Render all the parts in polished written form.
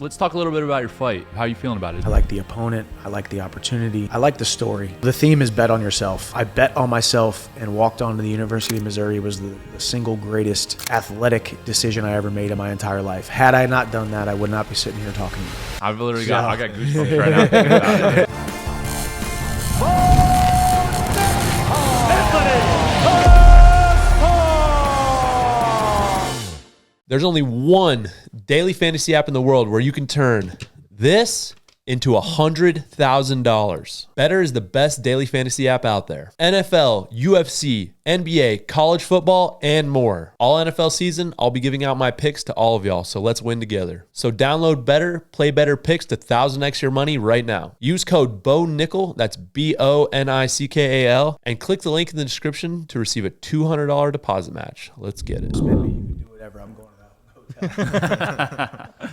Let's talk a little bit about your fight. How are you feeling about it? I like the opponent. I like the opportunity. I like the story. The theme is bet on yourself. I bet on myself and walked on to the University of Missouri. It was the single greatest athletic decision I ever made in my entire life. Had I not done that, I would not be sitting here talking to you. I got goosebumps right now thinking about it. There's only one daily fantasy app in the world where you can turn this into $100,000. BETR is the best daily fantasy app out there. NFL, UFC, NBA, college football, and more. All NFL season, I'll be giving out my picks to all of y'all, so let's win together. So download BETR, play BETR picks to 1000x your money right now. Use code BONICKAL, that's BONICKAL, and click the link in the description to receive a $200 deposit match. Let's get it. You can do whatever. I'm going to that hotel.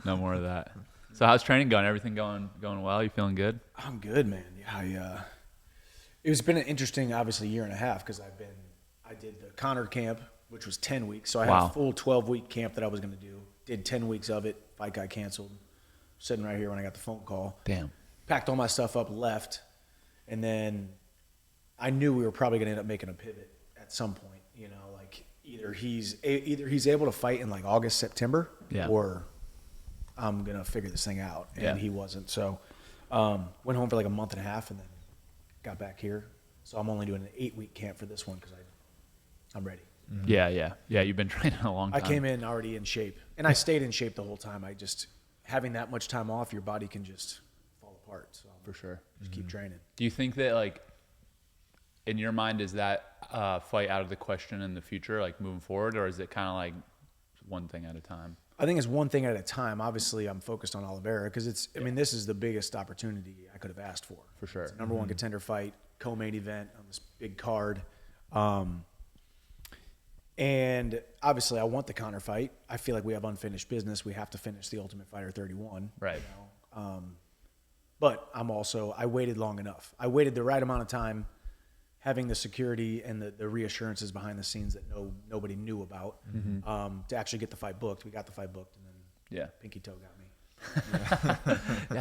No more of that. So how's training going? Everything going well? You feeling good? I'm good, man. Yeah, it's been an interesting, obviously, year and a half because I did the Conor camp, which was 10 weeks. So I had a full 12-week camp that I was going to do. Did 10 weeks of it. Fight got canceled. Sitting right here when I got the phone call. Damn. Packed all my stuff up, left, and then I knew we were probably going to end up making a pivot at some point. You know, like either he's able to fight in like August, September, or I'm going to figure this thing out. And he wasn't. So went home for like a month and a half and then got back here. So I'm only doing an 8-week camp for this one because I'm ready. Mm-hmm. Yeah. You've been training a long time. I came in already in shape. And I stayed in shape the whole time. I just, having that much time off, your body can just fall apart. So for sure. Just keep training. Do you think that, like, in your mind, is that fight out of the question in the future, like moving forward, or is it kind of like one thing at a time? I think it's one thing at a time. Obviously, I'm focused on Olivera because I mean, this is the biggest opportunity I could have asked for. For sure. It's a number one contender fight, co-main event on this big card. And obviously, I want the Conor fight. I feel like we have unfinished business. We have to finish the Ultimate Fighter 31. Right. You know? But I waited long enough. I waited the right amount of time, having the security and the reassurances behind the scenes that nobody knew about, to actually get the fight booked. We got the fight booked, and then pinky toe got me.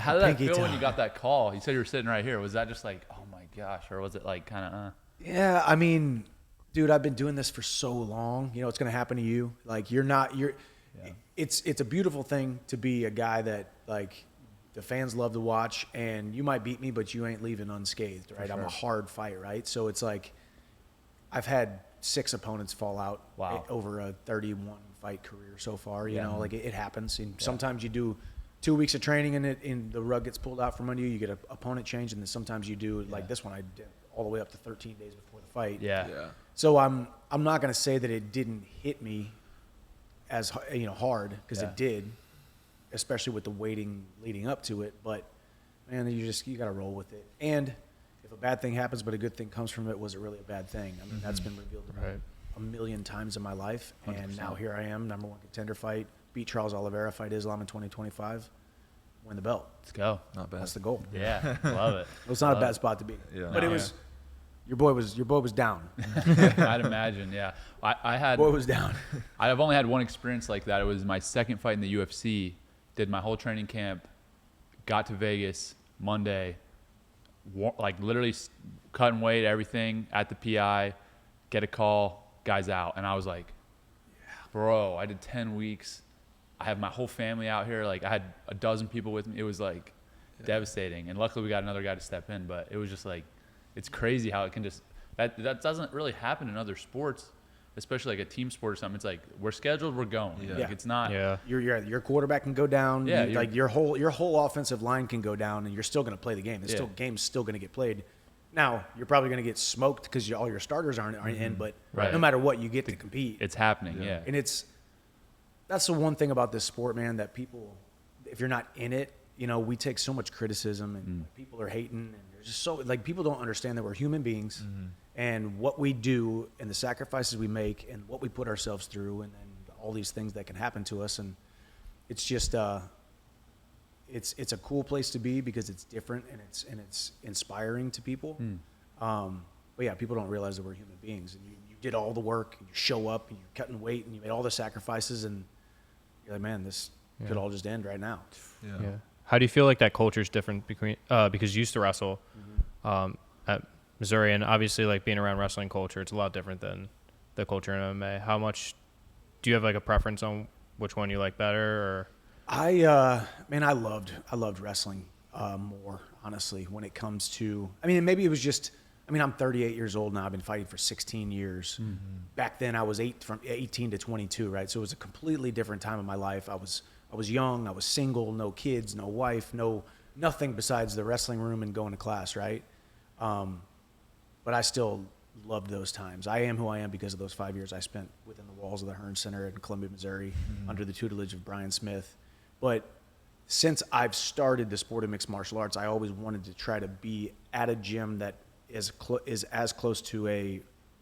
How did that feel when you got that call? You said you were sitting right here. Was that just like, oh my gosh, or was it like kind of? Yeah, I mean, dude, I've been doing this for so long. You know, it's gonna happen to you. Like it's a beautiful thing to be a guy that like the fans love to watch, and you might beat me, but you ain't leaving unscathed, right? Sure. I'm a hard fight, right? So it's like I've had 6 opponents fall out over a 31 fight career so far. You know, like it happens. And sometimes you do 2 weeks of training and the rug gets pulled out from under you. You get an opponent change, and then sometimes you do like this one I did all the way up to 13 days before the fight. Yeah. So I'm not gonna say that it didn't hit me as hard because it did. Especially with the waiting leading up to it, but man, you got to roll with it. And if a bad thing happens, but a good thing comes from it, was it really a bad thing? I mean, that's been revealed to me a million times in my life. 100%. And now here I am, number one contender fight, beat Charles Olivera, fight Islam in 2025, win the belt. Let's go. Not bad. That's the goal. Yeah, love it. It's not a bad spot to be. Yeah. But it was. Your boy was down. I'd imagine, yeah. Boy was down. I've only had one experience like that. It was my second fight in the UFC. Did my whole training camp, got to Vegas Monday, like literally cutting weight, everything at the PI, get a call, guy's out. And I was like, bro, I did 10 weeks. I have my whole family out here. Like I had a dozen people with me. It was like devastating. And luckily we got another guy to step in, but it was just like, it's crazy how it can just, that doesn't really happen in other sports. Especially like a team sport or something, it's like we're scheduled, we're going. Yeah. Like it's not. Yeah. Your quarterback can go down. Yeah. Like your whole offensive line can go down, and you're still going to play the game. The game's still going to get played. Now you're probably going to get smoked because all your starters aren't in. But no matter what, you get to compete. It's happening. Yeah. And that's the one thing about this sport, man. That people, if you're not in it, we take so much criticism, and people are hating, and there's just so like people don't understand that we're human beings. And what we do and the sacrifices we make and what we put ourselves through and all these things that can happen to us. And it's just it's a cool place to be because it's different and it's inspiring to people. But yeah, people don't realize that we're human beings, and you did all the work and you show up and you're cutting weight and you made all the sacrifices, and you're like, man, this could all just end right now. Yeah. How do you feel like that culture is different between because you used to wrestle at Missouri, and obviously like being around wrestling culture, it's a lot different than the culture in MMA. How much do you have like a preference on which one you like better? Or I loved wrestling more, honestly, when it comes to, I mean, maybe it was just, I mean, I'm 38 years old now. I've been fighting for 16 years. Back then I was from 18 to 22, right? So it was a completely different time of my life. I was young, I was single, no kids, no wife, nothing besides the wrestling room and going to class, right? But I still loved those times. I am who I am because of those 5 years I spent within the walls of the Hearn Center in Columbia, Missouri, under the tutelage of Brian Smith. But since I've started the sport of mixed martial arts, I always wanted to try to be at a gym that is as close to a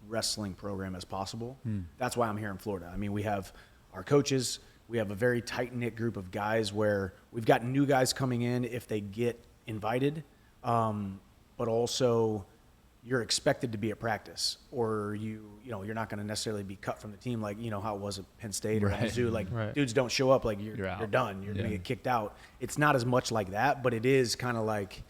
wrestling program as possible. That's why I'm here in Florida. I mean, we have our coaches. We have a very tight-knit group of guys where we've got new guys coming in if they get invited, but also you're expected to be at practice, or you're not going to necessarily be cut from the team like how it was at Penn State or Mizzou. Like dudes don't show up, like you're done. You're going to get kicked out. It's not as much like that, but it is kind of like,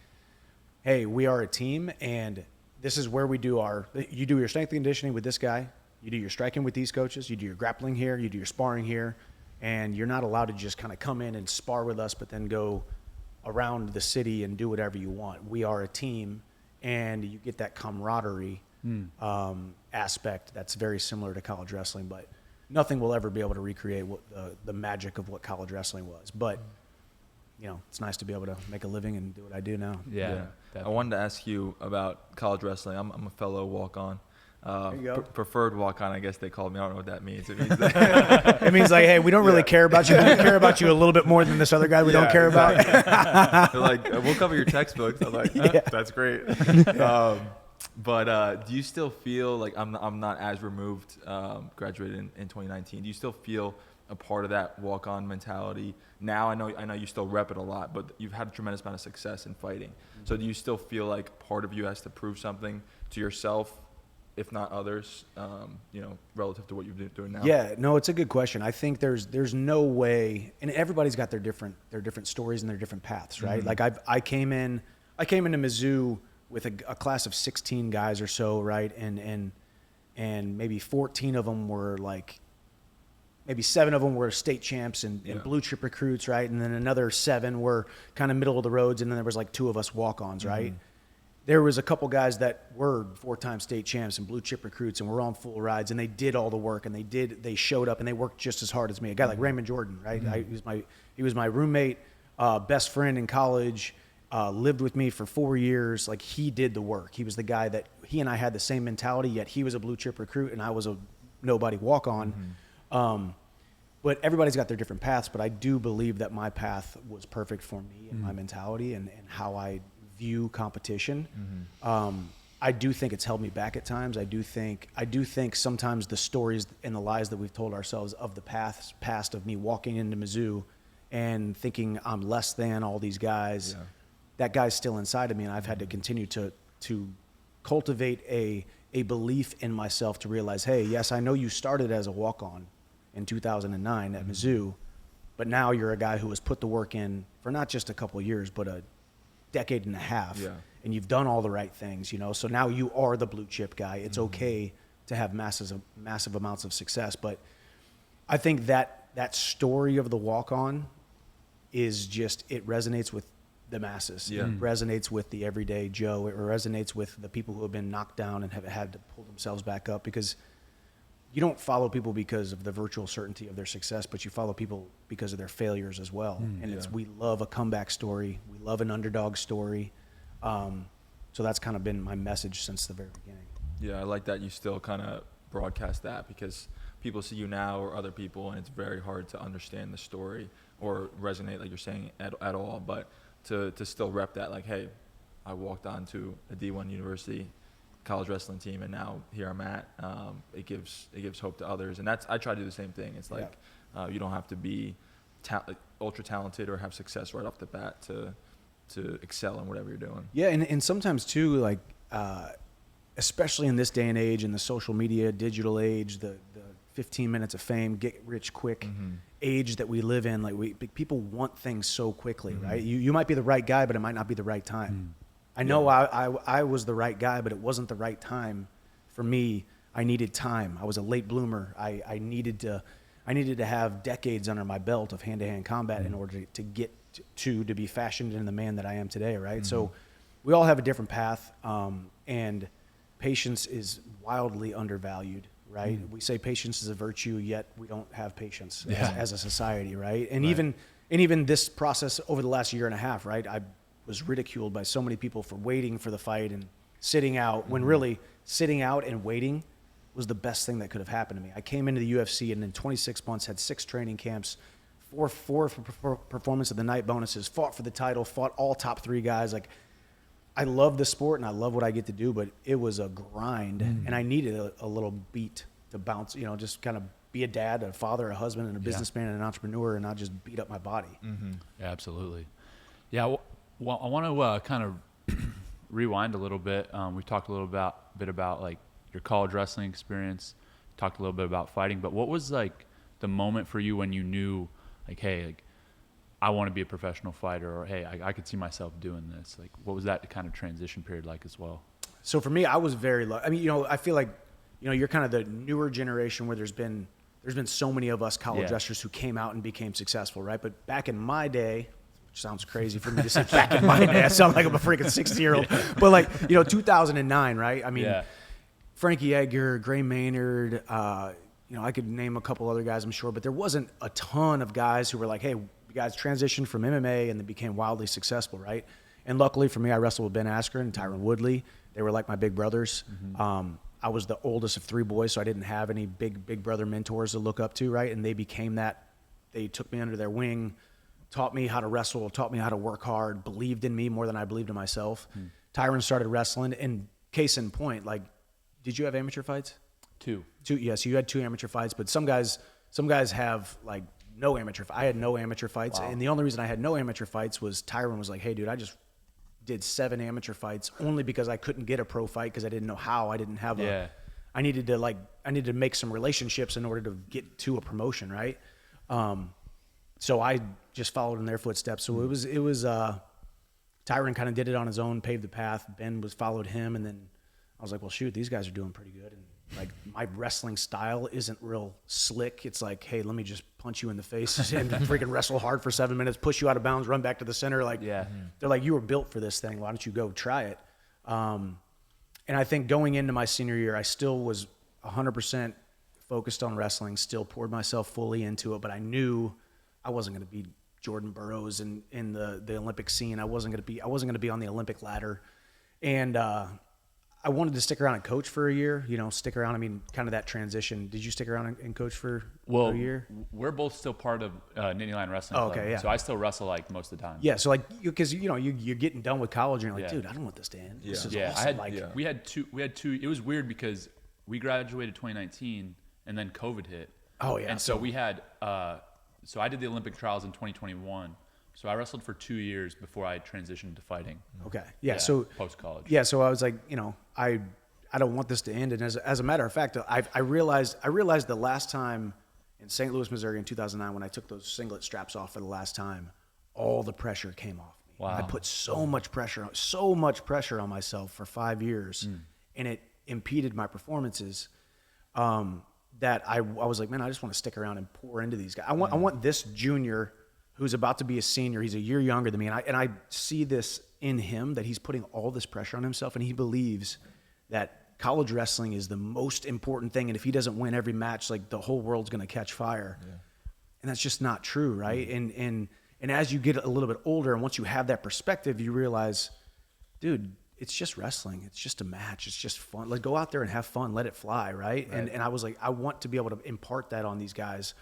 hey, we are a team, and this is where we do you do your strength conditioning with this guy, you do your striking with these coaches, you do your grappling here, you do your sparring here, and you're not allowed to just kind of come in and spar with us but then go around the city and do whatever you want. We are a team, and you get that camaraderie aspect that's very similar to college wrestling, but nothing will ever be able to recreate what the magic of what college wrestling was. But it's nice to be able to make a living and do what I do now. Yeah. I wanted to ask you about college wrestling. I'm a fellow walk-on. There you go. Preferred walk-on, I guess they called me. I don't know what that means. It means that it means like, hey, we don't really care about you. We care about you a little bit more than this other guy we don't care about. They're like, we'll cover your textbooks. I'm like, that's great. But do you still feel like I'm not as removed, graduated in 2019. Do you still feel a part of that walk-on mentality? Now I know you still rep it a lot, but you've had a tremendous amount of success in fighting. So do you still feel like part of you has to prove something to yourself, if not others, relative to what you're doing now? Yeah, no, it's a good question. I think there's no way, and everybody's got their different stories and their different paths, right? Like I came into Mizzou with a class of 16 guys or so, right? And maybe 14 of them were like, maybe 7 of them were state champs and blue chip recruits, right? And then another 7 were kind of middle of the roads, and then there was like 2 of us walk-ons, right? There was a couple guys that were 4-time state champs and blue chip recruits, and were on full rides, and they did all the work, and they showed up, and they worked just as hard as me. A guy like Raymond Jordan, right? He was my roommate, best friend in college, lived with me for 4 years. Like, he did the work. He was the guy that he and I had the same mentality, yet he was a blue chip recruit, and I was a nobody walk-on. But everybody's got their different paths, but I do believe that my path was perfect for me and my mentality and how I view competition. I do think it's held me back at times. I do think sometimes the stories and the lies that we've told ourselves of the past of me walking into Mizzou and thinking I'm less than all these guys, that guy's still inside of me, and I've had to continue to cultivate a belief in myself to realize, hey, yes, I know you started as a walk-on in 2009 at Mizzou, but now you're a guy who has put the work in for not just a couple of years, but a decade and a half, and you've done all the right things, so now you are the blue chip guy. It's okay to have massive amounts of success, but I think that story of the walk-on is just, it resonates with the masses. It resonates with the everyday Joe. It resonates with the people who have been knocked down and have had to pull themselves back up, because you don't follow people because of the virtual certainty of their success, but you follow people because of their failures as well. We love a comeback story. We love an underdog story. So that's kind of been my message since the very beginning. Yeah, I like that you still kind of broadcast that, because people see you now or other people, and it's very hard to understand the story or resonate, like you're saying, at all. But to still rep that, like, hey, I walked on to a D1 university college wrestling team, and now here I'm at. It gives hope to others, and I try to do the same thing. It's like you don't have to be ultra talented or have success right off the bat to excel in whatever you're doing. Yeah, and sometimes too, like especially in this day and age, in the social media digital age, the 15 minutes of fame, get rich quick age that we live in. Like people want things so quickly, right? You might be the right guy, but it might not be the right time. I know I was the right guy, but it wasn't the right time for me. I needed time. I was a late bloomer. I needed to have decades under my belt of hand-to-hand combat in order to get to be fashioned into the man that I am today, right? So we all have a different path, and patience is wildly undervalued, right? We say patience is a virtue, yet we don't have patience as a society, right? And even this process over the last year and a half, right? I was ridiculed by so many people for waiting for the fight and sitting out, when really sitting out and waiting was the best thing that could have happened to me. I came into the UFC and in 26 months had 6 training camps, four for performance of the night bonuses, fought for the title, fought all top 3 guys. Like, I love the sport and I love what I get to do, but it was a grind, and I needed a little beat to bounce, just kind of be a dad, a father, a husband, and a businessman and an entrepreneur, and not just beat up my body. Yeah, absolutely. Yeah, well, I want to kind of rewind a little bit. We talked a little bit about like your college wrestling experience, talked a little bit about fighting, but what was like the moment for you when you knew like, hey, like, I want to be a professional fighter, or hey, I could see myself doing this? Like, what was that kind of transition period like as well? So for me, I was very lucky. I mean, I feel like, you're kind of the newer generation where there's been so many of us college wrestlers who came out and became successful, right? But back in my day, which sounds crazy for me to say back in my day, I sound like I'm a freaking 60-year-old. But like, 2009, right? I mean, Frankie Edgar, Gray Maynard, I could name a couple other guys, I'm sure, but there wasn't a ton of guys who were like, hey, you guys transitioned from MMA and then became wildly successful, right? And luckily for me, I wrestled with Ben Askren and Tyron Woodley. They were like my big brothers. I was the oldest of 3 boys, so I didn't have any big brother mentors to look up to, right? And they became that. They took me under their wing, taught me how to wrestle, taught me how to work hard, believed in me more than I believed in myself. Tyron started wrestling, and case in point, like, did you have amateur fights? 2. Yeah, so you had 2 amateur fights, but some guys have like no amateur. I had no amateur fights, and the only reason I had no amateur fights was Tyron was like, hey, dude, I just did 7 amateur fights only because I couldn't get a pro fight because I didn't know how. I didn't have I needed to make some relationships in order to get to a promotion, right? So I just followed in their footsteps. So it was Tyron kind of did it on his own, paved the path. Ben followed him, and then I was like, well, shoot, these guys are doing pretty good. And like, my wrestling style isn't real slick. It's like, hey, let me just punch you in the face and freaking wrestle hard for 7 minutes, push you out of bounds, run back to the center. Like, they're like, you were built for this thing. Why don't you go try it? And I think going into my senior year, I still was 100% focused on wrestling, still poured myself fully into it, but I knew I wasn't going to be Jordan Burroughs in the Olympic scene. I wasn't going to be on the Olympic ladder. And, I wanted to stick around and coach for a year, stick around. I mean, kind of that transition. Did you stick around and coach for a year? We're both still part of Nittany Lion Wrestling Club. Okay, yeah. So I still wrestle like most of the time. Yeah, so like, because you're getting done with college and you're like, dude, I don't want this to end. This is awesome. We had two. It was weird because we graduated 2019 and then COVID hit. Oh yeah. And so we had. So I did the Olympic trials in 2021. So I wrestled for 2 years before I transitioned to fighting. Okay. Yeah. So post college. Yeah. So I was like, I don't want this to end. And as a matter of fact, I realized the last time in St. Louis, Missouri in 2009, when I took those singlet straps off for the last time, all the pressure came off me. Wow. I put so much pressure on myself for 5 years, and it impeded my performances. That I was like, man, I just want to stick around and pour into these guys. I want this junior who's about to be a senior. He's a year younger than me, and I see this in him, that he's putting all this pressure on himself, and he believes that college wrestling is the most important thing, and if he doesn't win every match, like, the whole world's going to catch fire. Yeah. And that's just not true, right? And as you get a little bit older, and once you have that perspective, you realize, dude, it's just wrestling. It's just a match. It's just fun. Like, go out there and have fun. Let it fly, right? And I was like, I want to be able to impart that on these guys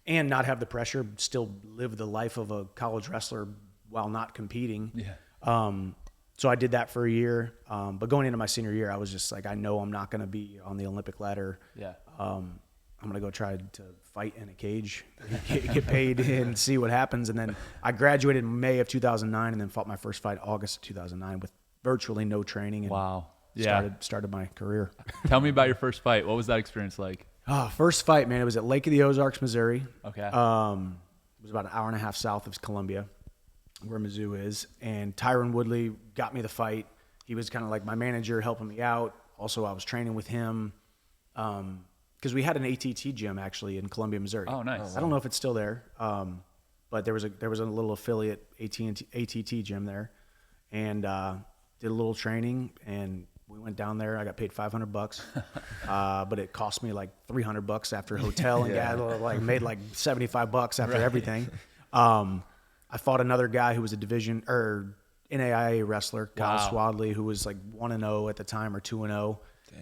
and not have the pressure, still live the life of a college wrestler while not competing. Yeah. So I did that for a year. But going into my senior year, I was just like, I know I'm not going to be on the Olympic ladder. Yeah. I'm going to go try to fight in a cage, get paid and see what happens. And then I graduated in May of 2009 and then fought my first fight August of 2009 with virtually no training. And wow. Started my career. Tell me about your first fight. What was that experience like? First fight, man, it was at Lake of the Ozarks, Missouri. Okay. It was about an hour and a half south of Columbia, where Mizzou is. And Tyron Woodley got me the fight. He was kind of like my manager, helping me out. Also, I was training with him because we had an ATT gym actually in Columbia, Missouri. Oh, nice. I don't know if it's still there, but there was a little affiliate ATT gym there, and did a little training. And we went down there. I got paid $500, but it cost me like $300 after hotel and gas. Like made like $75 after everything. I fought another guy who was a division or NAIA wrestler, Kyle Swadley, who was like 1-0 at the time or 2-0.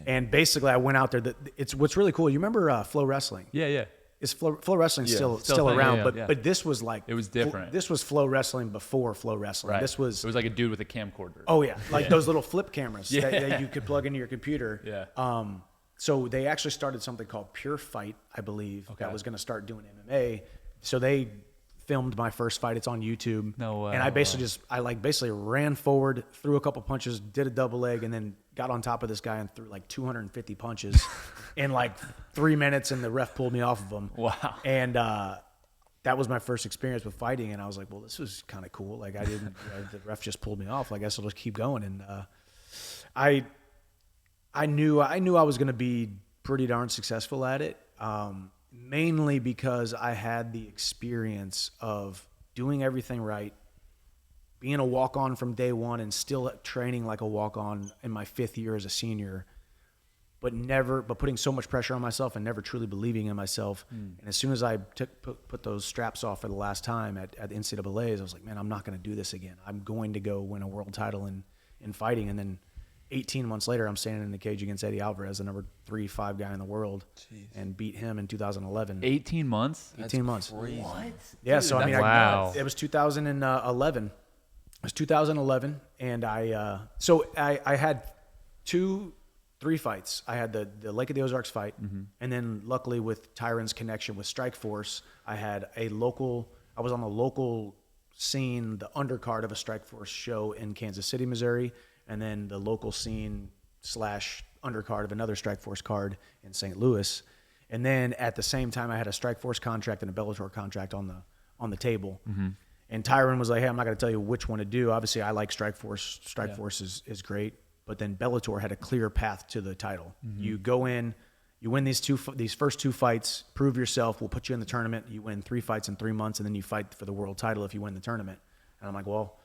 And basically, I went out there. It's what's really cool. You remember Flow Wrestling? Yeah. Is Flow Wrestling still thing, around? yeah. But this was like It was different. This was Flow Wrestling before Flow Wrestling. Right. This was It was like a dude with a camcorder. Oh yeah, like those little flip cameras that you could plug into your computer. Yeah. So they actually started something called Pure Fight, I believe, that was going to start doing MMA. So they filmed my first fight. It's on YouTube. No way. And I basically ran forward, threw a couple punches, did a double leg, and then got on top of this guy and threw like 250 punches in like 3 minutes, and the ref pulled me off of him. Wow. And that was my first experience with fighting, and I was like, well, this was kind of cool. Like the ref just pulled me off. I guess I'll just keep going. And I knew I was going to be pretty darn successful at it, mainly because I had the experience of doing everything right, being a walk-on from day one and still training like a walk-on in my 5th year as a senior, but putting so much pressure on myself and never truly believing in myself. And as soon as I put those straps off for the last time at the NCAAs, I was like, man, I'm not going to do this again. I'm going to go win a world title in fighting. And then 18 months later, I'm standing in the cage against Eddie Alvarez, the number 3-5 guy in the world, and beat him in 2011. 18 months? 18 months. Crazy. What? Yeah, Dude, so I mean, Wow. it was 2011. It was 2011, and I had 3 fights. I had the Lake of the Ozarks fight, and then luckily with Tyron's connection with Strikeforce, I was on the local scene, the undercard of a Strikeforce show in Kansas City, Missouri, and then the local scene / undercard of another Strikeforce card in St. Louis. And then at the same time, I had a Strikeforce contract and a Bellator contract on the table. And Tyron was like, hey, I'm not going to tell you which one to do. Obviously, I like Strikeforce. Strikeforce is great. But then Bellator had a clear path to the title. You go in, you win these first 2 fights, prove yourself, we'll put you in the tournament. You win 3 fights in 3 months, and then you fight for the world title if you win the tournament. And I'm like, well,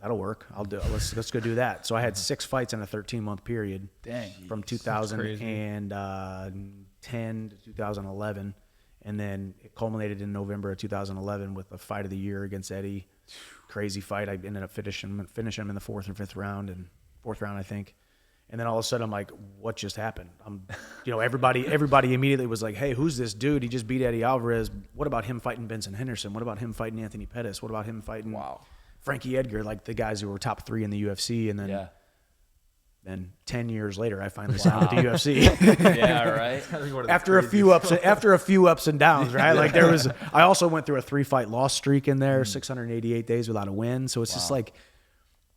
that'll work. I'll do. Let's go do that. So I had 6 fights in a 13-month period. Dang. From 2010 to 2011, and then it culminated in November of 2011 with the fight of the year against Eddie. Crazy fight. I ended up finishing him in the 4th or 5th round, and 4th round, I think. And then all of a sudden, I'm like, what just happened? Everybody immediately was like, hey, who's this dude? He just beat Eddie Alvarez. What about him fighting Benson Henderson? What about him fighting Anthony Pettis? What about him fighting Frankie Edgar, like the guys who were top 3 in the UFC? And then 10 years later, I finally signed with the UFC. Yeah, right. After a few ups and downs, right? Like I also went through a 3-fight loss streak in there, 688 days without a win. So it's just like,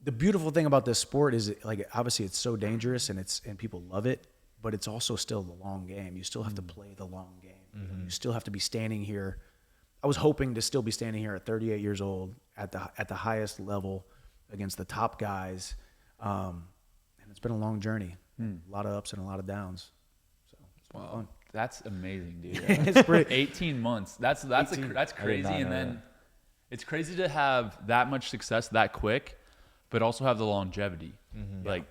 the beautiful thing about this sport is, like, obviously it's so dangerous and people love it, but it's also still the long game. You still have to play the long game. You still have to be standing here. I was hoping to still be standing here at 38 years old at the highest level against the top guys. And it's been a long journey, a lot of ups and a lot of downs. So it's been fun. That's amazing, dude. It's pretty. 18 months. That's crazy. And then it's crazy to have that much success that quick, but also have the longevity. Like,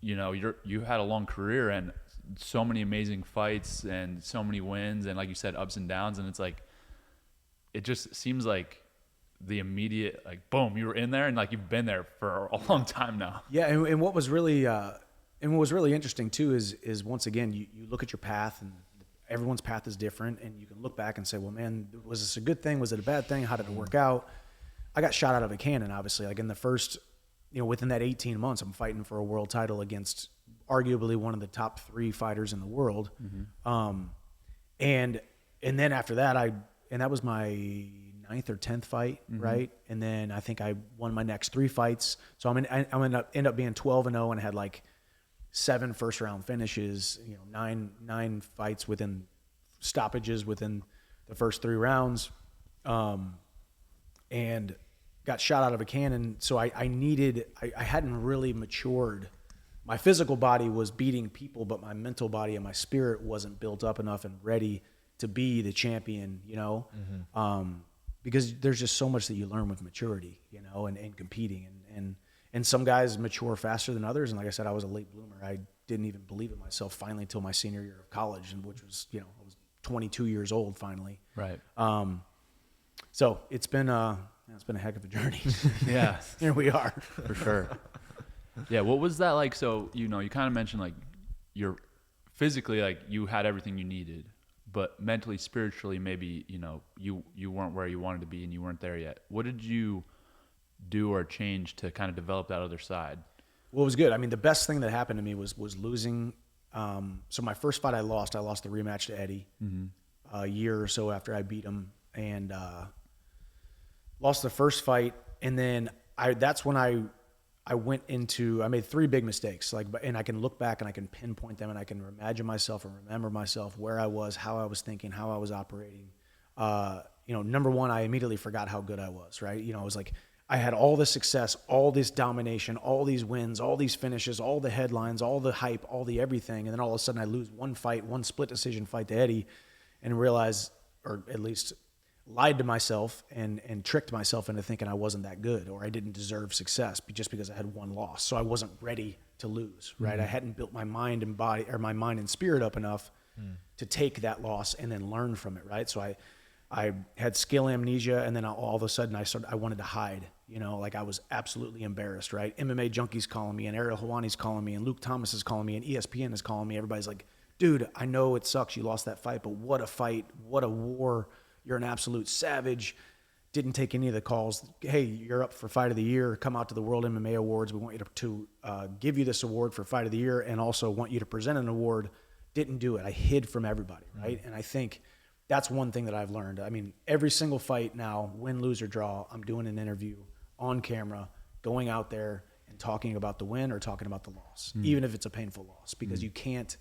you had a long career and so many amazing fights and so many wins and, like you said, ups and downs. And it's like, it just seems like the immediate, like, boom, you were in there and like you've been there for a long time now. Yeah, and what was really interesting too is once again you look at your path, and everyone's path is different, and you can look back and say, well, man, was this a good thing? Was it a bad thing? How did it work out? I got shot out of a cannon, obviously. Like in the first, within that 18 months, I'm fighting for a world title against arguably one of the top 3 fighters in the world. And then after that, and that was my 9th or 10th fight, right? And then I think I won my next 3 fights. So I'm end up being 12-0 and had like 7 first-round finishes. 9 fights within stoppages within the first 3 rounds, and got shot out of a cannon. So I hadn't really matured. My physical body was beating people, but my mental body and my spirit wasn't built up enough and ready to be the champion, you know? Because there's just so much that you learn with maturity, you know, and competing. And some guys mature faster than others. And like I said, I was a late bloomer. I didn't even believe in myself finally until my senior year of college, and which was, you know, I was 22 years old finally. Right. So it's been a heck of a journey. Yeah. Here we are. For sure. Yeah. What was that like? So, you know, you kind of mentioned like you're physically, like you had everything you needed, but mentally, spiritually, maybe, you know, you weren't where you wanted to be and you weren't there yet. What did you do or change to kind of develop that other side? Well, it was good. I mean, the best thing that happened to me was losing. So my first fight I lost the rematch to Eddie a year or so after I beat him, and lost the first fight. And then that's when I went into, I made 3 big mistakes, and I can look back and I can pinpoint them and I can imagine myself and remember myself, where I was, how I was thinking, how I was operating. You know, number one, I immediately forgot how good I was, right? You know, I was like, I had all this success, all this domination, all these wins, all these finishes, all the headlines, all the hype, all the everything. And then all of a sudden I lose one split decision fight to Eddie, and realize, or at least lied to myself and tricked myself into thinking I wasn't that good, or I didn't deserve success just because I had one loss. So I wasn't ready to lose, right? I hadn't built my mind and body, or my mind and spirit up enough to take that loss and then learn from it, right? So I had skill amnesia, and then all of a sudden I wanted to hide, you know, like I was absolutely embarrassed, right? MMA Junkie's calling me, and Ariel Helwani's calling me, and Luke Thomas is calling me, and ESPN is calling me. Everybody's like, dude, I know it sucks you lost that fight, but what a fight, what a war. You're an absolute savage. Didn't take any of the calls. Hey, you're up for Fight of the Year. Come out to the World MMA Awards. We want you to give you this award for Fight of the Year, and also want you to present an award. Didn't do it. I hid from everybody, right? And I think that's one thing that I've learned. I mean, every single fight now, win, lose, or draw, I'm doing an interview on camera, going out there and talking about the win or talking about the loss, even if it's a painful loss, because you can't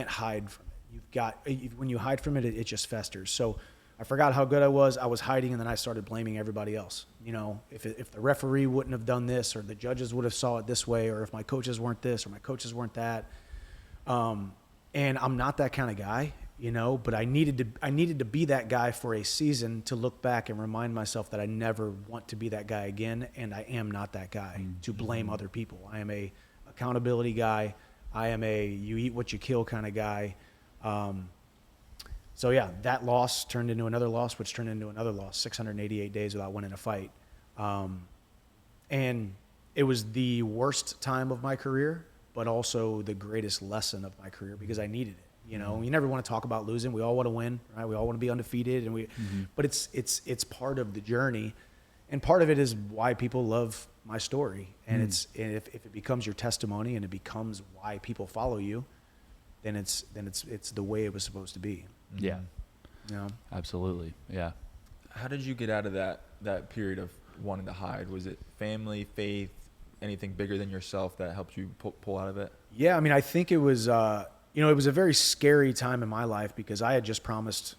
hide from it. When you hide from it, it just festers. So I forgot how good I was hiding, and then I started blaming everybody else. You know, if the referee wouldn't have done this, or the judges would have saw it this way, or if my coaches weren't this, or my coaches weren't that. And I'm not that kind of guy, you know, but I needed to be that guy for a season to look back and remind myself that I never want to be that guy again. And I am not that guy to blame other people. I am a accountability guy. I am a you eat what you kill kind of guy. So yeah, that loss turned into another loss, which turned into another loss, 688 days without winning a fight. And it was the worst time of my career, but also the greatest lesson of my career, because I needed it. You know, you never want to talk about losing. We all want to win, right? We all want to be undefeated, and but it's part of the journey, and part of it is why people love my story. And if it becomes your testimony and it becomes why people follow you, then it's the way it was supposed to be. Yeah. You know? Absolutely. Yeah. How did you get out of that period of wanting to hide? Was it family, faith, anything bigger than yourself that helped you pull out of it? Yeah, I mean, I think it was, it was a very scary time in my life, because I had just promised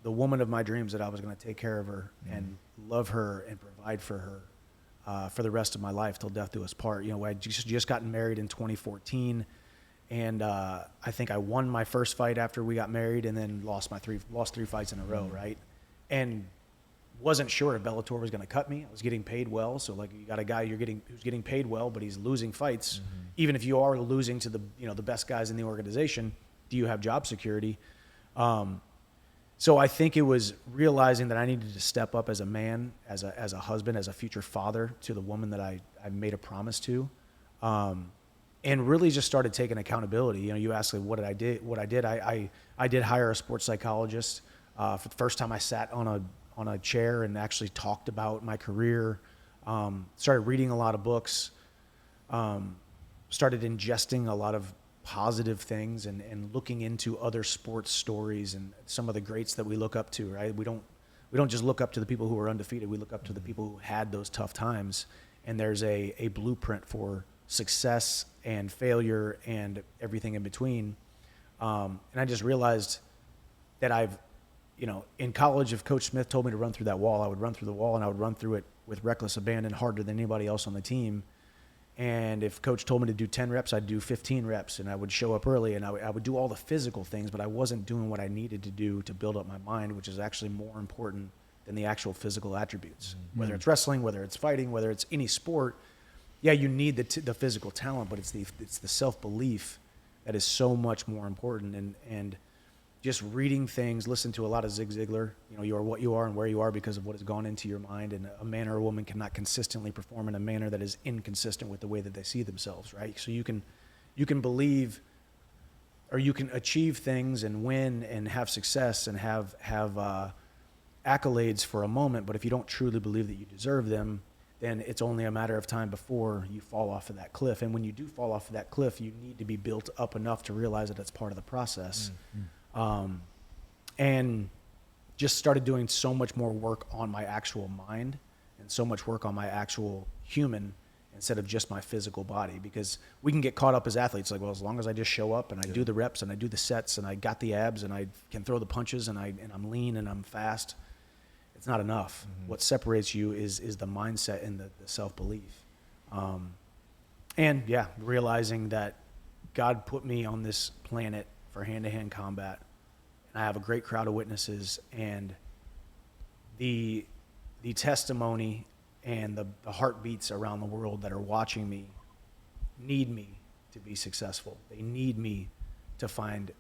the woman of my dreams that I was going to take care of her and love her and provide for her for the rest of my life till death do us part. You know, I just gotten married in 2014, and I think I won my first fight after we got married, and then lost 3 fights in a row, right? And wasn't sure if Bellator was going to cut me. I was getting paid well, so like, you got a guy who's getting paid well, but he's losing fights. Even if you are losing to the best guys in the organization, do you have job security? So I think it was realizing that I needed to step up as a man, as a husband, as a future father to the woman that I made a promise to, and really just started taking accountability. You know, you asked me what I did. I did hire a sports psychologist. For the first time, I sat on a chair and actually talked about my career. Started reading a lot of books. Started ingesting a lot of positive things and looking into other sports stories and some of the greats that we look up to, right? We don't just look up to the people who are undefeated. We look up to the people who had those tough times. And there's a blueprint for success and failure and everything in between. And I just realized that I've, in college, if Coach Smith told me to run through that wall, I would run through the wall, and I would run through it with reckless abandon, harder than anybody else on the team. And if Coach told me to do 10 reps, I'd do 15 reps, and I would show up early, and I would do all the physical things, but I wasn't doing what I needed to do to build up my mind, which is actually more important than the actual physical attributes. Whether it's wrestling, whether it's fighting, whether it's any sport, yeah, you need the physical talent, but it's the self-belief that is so much more important. And just reading things, listen to a lot of Zig Ziglar. You are what you are and where you are because of what has gone into your mind. And a man or a woman cannot consistently perform in a manner that is inconsistent with the way that they see themselves, right? So you can believe, or you can achieve things and win and have success and have accolades for a moment, but if you don't truly believe that you deserve them, then it's only a matter of time before you fall off of that cliff. And when you do fall off of that cliff, you need to be built up enough to realize that it's part of the process. And just started doing so much more work on my actual mind and so much work on my actual human instead of just my physical body, because we can get caught up as athletes. Like, well, as long as I just show up and I do the reps and I do the sets and I got the abs and I can throw the punches and I'm lean and I'm fast, it's not enough. What separates you is the mindset and the self-belief. And yeah, realizing that God put me on this planet for hand-to-hand combat, and I have a great crowd of witnesses, and the testimony and the heartbeats around the world that are watching me need me to be successful. They need me to find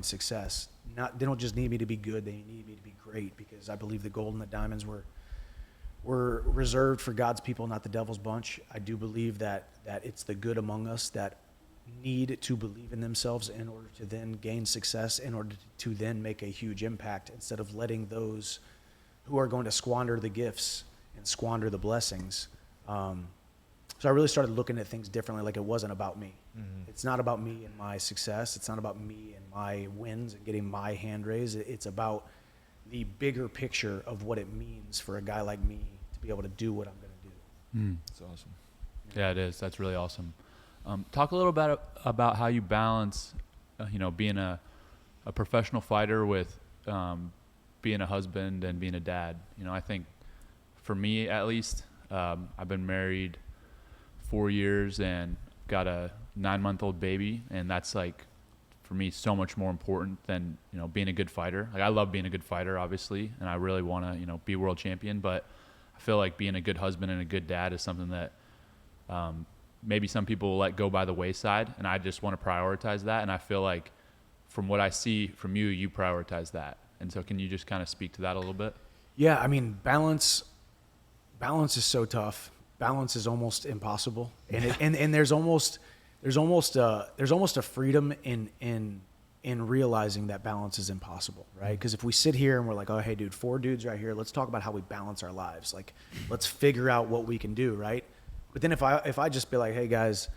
success. They don't just need me to be good, they need me to be great, because I believe the gold and the diamonds were reserved for God's people, not the devil's bunch. I do believe that it's the good among us that need to believe in themselves in order to then gain success, in order to then make a huge impact, instead of letting those who are going to squander the gifts and squander the blessings. So I really started looking at things differently. Like, it wasn't about me. It's not about me and my success. It's not about me and my wins and getting my hand raised. It's about the bigger picture of what it means for a guy like me to be able to do what I'm going to do. That's awesome. Yeah, it is. That's really awesome. Talk a little bit about how you balance, being a professional fighter with being a husband and being a dad. I think for me, at least, I've been married 4 years and got a 9-month-old baby, and that's, like, for me, so much more important than being a good fighter. Like, I love being a good fighter, obviously, and I really want to be world champion, but I feel like being a good husband and a good dad is something that maybe some people will let go by the wayside, and I just want to prioritize that. And I feel like, from what I see from you, you prioritize that. And so can you just kind of speak to that a little bit? Yeah, I mean, balance is so tough. Balance is almost impossible, and there's almost a freedom in realizing that balance is impossible, right? Because if we sit here and we're like, oh, hey, dude, 4 dudes right here, let's talk about how we balance our lives. Like, let's figure out what we can do, right? But then if I just be like, hey, guys,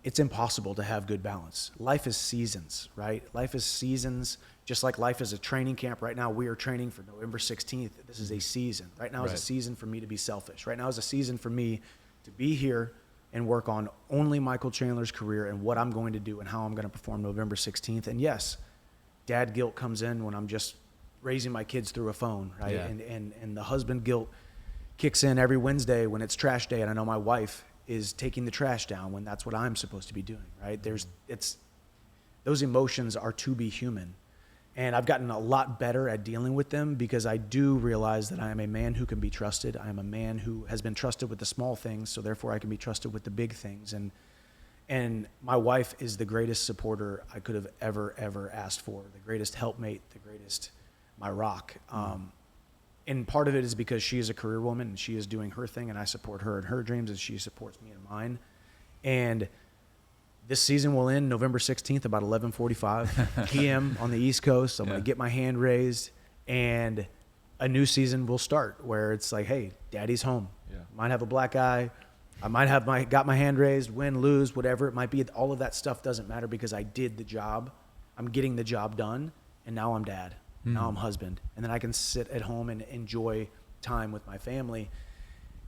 it's impossible to have good balance. Life is seasons, right? Life is seasons, just like life is a training camp. Right now, we are training for November 16th. This is a season. Right now is a season for me to be selfish. Right now is a season for me to be here and work on only Michael Chandler's career and what I'm going to do and how I'm going to perform November 16th. And yes, dad guilt comes in when I'm just raising my kids through a phone, right? Yeah. And the husband guilt kicks in every Wednesday when it's trash day, and I know my wife is taking the trash down when that's what I'm supposed to be doing, right? Those emotions are to be human. And I've gotten a lot better at dealing with them, because I do realize that I am a man who can be trusted. I am a man who has been trusted with the small things, so therefore I can be trusted with the big things. And my wife is the greatest supporter I could have ever asked for, the greatest helpmate, my rock. And part of it is because she is a career woman and she is doing her thing, and I support her in her dreams and she supports me in mine. And this season will end November 16th, about 11:45 p.m. on the East Coast. I'm going to get my hand raised, and a new season will start where it's like, hey, daddy's home. Yeah. Might have a black eye. I might have got my hand raised, win, lose, whatever it might be. All of that stuff doesn't matter, because I did the job. I'm getting the job done, and now I'm dad. Now I'm husband. And then I can sit at home and enjoy time with my family.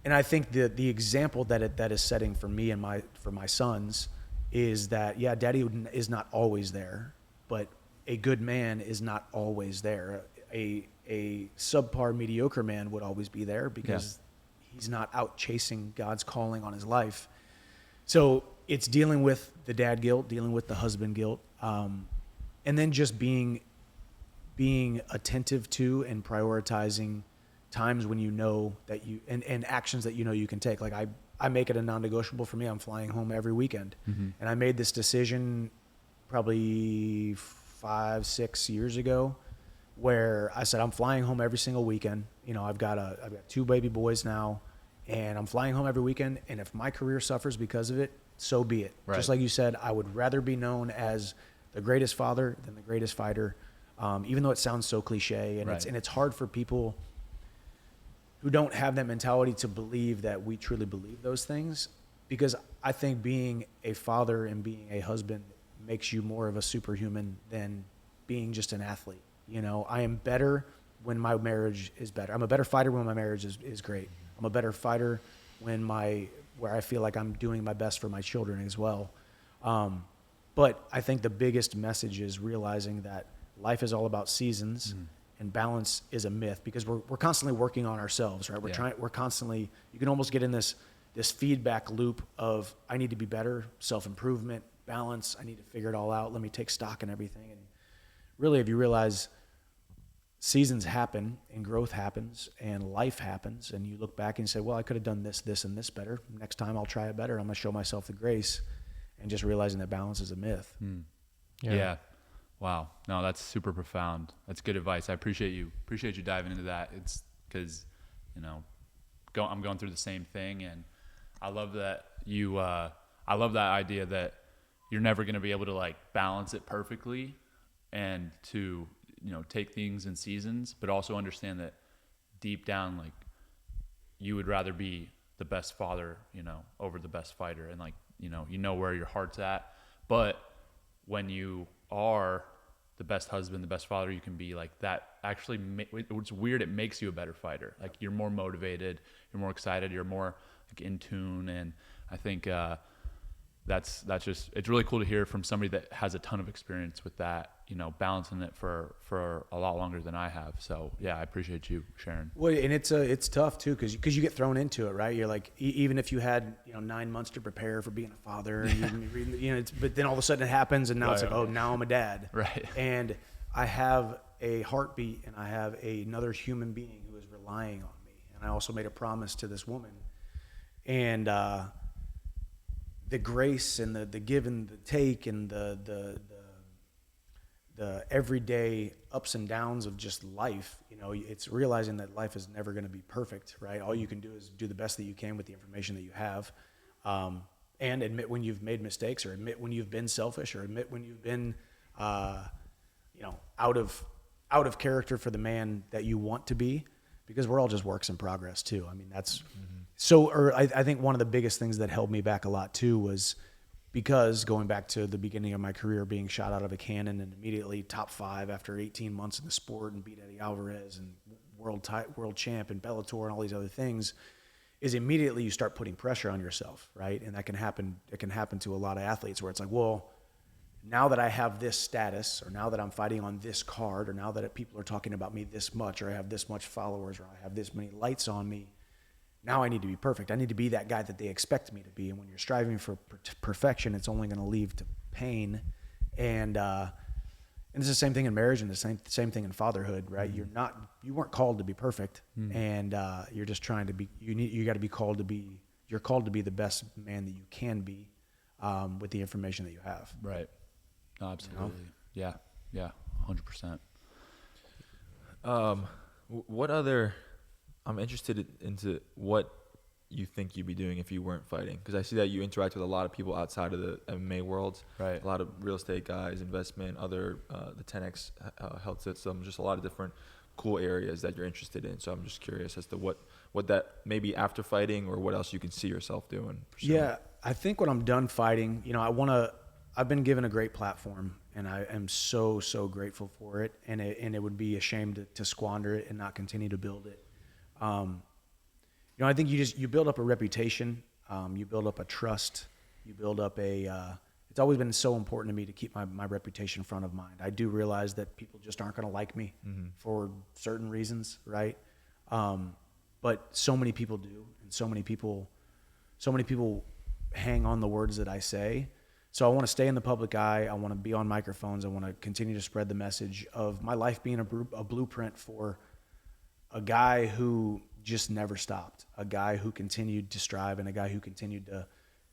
And I think the example that is setting for me and for my sons is that, yeah, daddy is not always there, but a good man is not always there. A subpar mediocre man would always be there because he's not out chasing God's calling on his life. So it's dealing with the dad guilt, dealing with the husband guilt, and then just being attentive to and prioritizing times when you know that you and actions that you know you can take. Like I make it a non-negotiable for me. I'm flying home every weekend, and I made this decision probably 5-6 years ago, where I said I'm flying home every single weekend. You know, I've got 2 baby boys now, and I'm flying home every weekend. And if my career suffers because of it, so be it. Right. Just like you said, I would rather be known as the greatest father than the greatest fighter. Even though it sounds so cliche, and Right. it's hard for people who don't have that mentality to believe that we truly believe those things, because I think being a father and being a husband makes you more of a superhuman than being just an athlete. You know, I am better when my marriage is better. I'm a better fighter when my marriage is great. I'm a better fighter where I feel like I'm doing my best for my children as well. But I think the biggest message is realizing that life is all about seasons, and balance is a myth, because we're constantly working on ourselves, right? We're constantly, you can almost get in this feedback loop of, I need to be better, self-improvement, balance, I need to figure it all out, let me take stock in everything. And really, if you realize seasons happen and growth happens and life happens, and you look back and say, well, I could have done this, this, and this better. Next time I'll try it better. I'm going to show myself the grace, and just realizing that balance is a myth. Yeah. Wow. No, that's super profound. That's good advice. I appreciate you diving into that. It's because, you know, I'm going through the same thing, and I love that I love that idea that you're never going to be able to like balance it perfectly, and to, you know, take things in seasons, but also understand that deep down, like, you would rather be the best father, you know, over the best fighter. And like, you know where your heart's at. But when you are the best husband, the best father you can be, like, that actually, it's weird, it makes you a better fighter. Like, you're more motivated, you're more excited, you're more like in tune. And I think that's just, it's really cool to hear from somebody that has a ton of experience with that, you know, balancing it for a lot longer than I have. So yeah, I appreciate you sharing. Well, and it's tough too, because you get thrown into it, right? You're like, even if you had, you know, 9 months to prepare for being a father, and you know, but then all of a sudden it happens, and now it's like, oh, now I'm a dad, Right. And I have a heartbeat, and I have another human being who is relying on me, and I also made a promise to this woman, and the grace and the give and the take and the everyday ups and downs of just life, you know, it's realizing that life is never going to be perfect, right? All you can do is do the best that you can with the information that you have, and admit when you've made mistakes, or admit when you've been selfish, or admit when you've been, you know, out of character for the man that you want to be, because we're all just works in progress too. I mean, that's I think one of the biggest things that held me back a lot too was because, going back to the beginning of my career, being shot out of a cannon and immediately top 5 after 18 months in the sport, and beat Eddie Alvarez and world champ and Bellator and all these other things, is immediately you start putting pressure on yourself, right? And that can happen. It can happen to a lot of athletes, where it's like, well, now that I have this status, or now that I'm fighting on this card, or now that people are talking about me this much, or I have this much followers, or I have this many lights on me, now I need to be perfect. I need to be that guy that they expect me to be. And when you're striving for perfection, it's only going to lead to pain. And it's the same thing in marriage, and the same thing in fatherhood, right? You weren't called to be perfect, and you're just trying to be. You got to be called to be. You're called to be the best man that you can be, with the information that you have. Right. No, absolutely. You know? Yeah. 100%. What other? I'm interested into what you think you'd be doing if you weren't fighting, because I see that you interact with a lot of people outside of the MMA world. Right. A lot of real estate guys, investment, other the 10x health system, just a lot of different cool areas that you're interested in. So I'm just curious as to what that maybe after fighting, or what else you can see yourself doing. Pursuing. Yeah, I think when I'm done fighting, you know, I've been given a great platform, and I am so grateful for it. And it would be a shame to squander it and not continue to build it. You know, I think you build up a reputation, you build up a trust, you build up a it's always been so important to me to keep my reputation front of mind. I do realize that people just aren't going to like me for certain reasons, right? But so many people do, and so many people hang on the words that I say. So I want to stay in the public eye. I want to be on microphones. I want to continue to spread the message of my life being a blueprint for a guy who just never stopped, a guy who continued to strive, and a guy who continued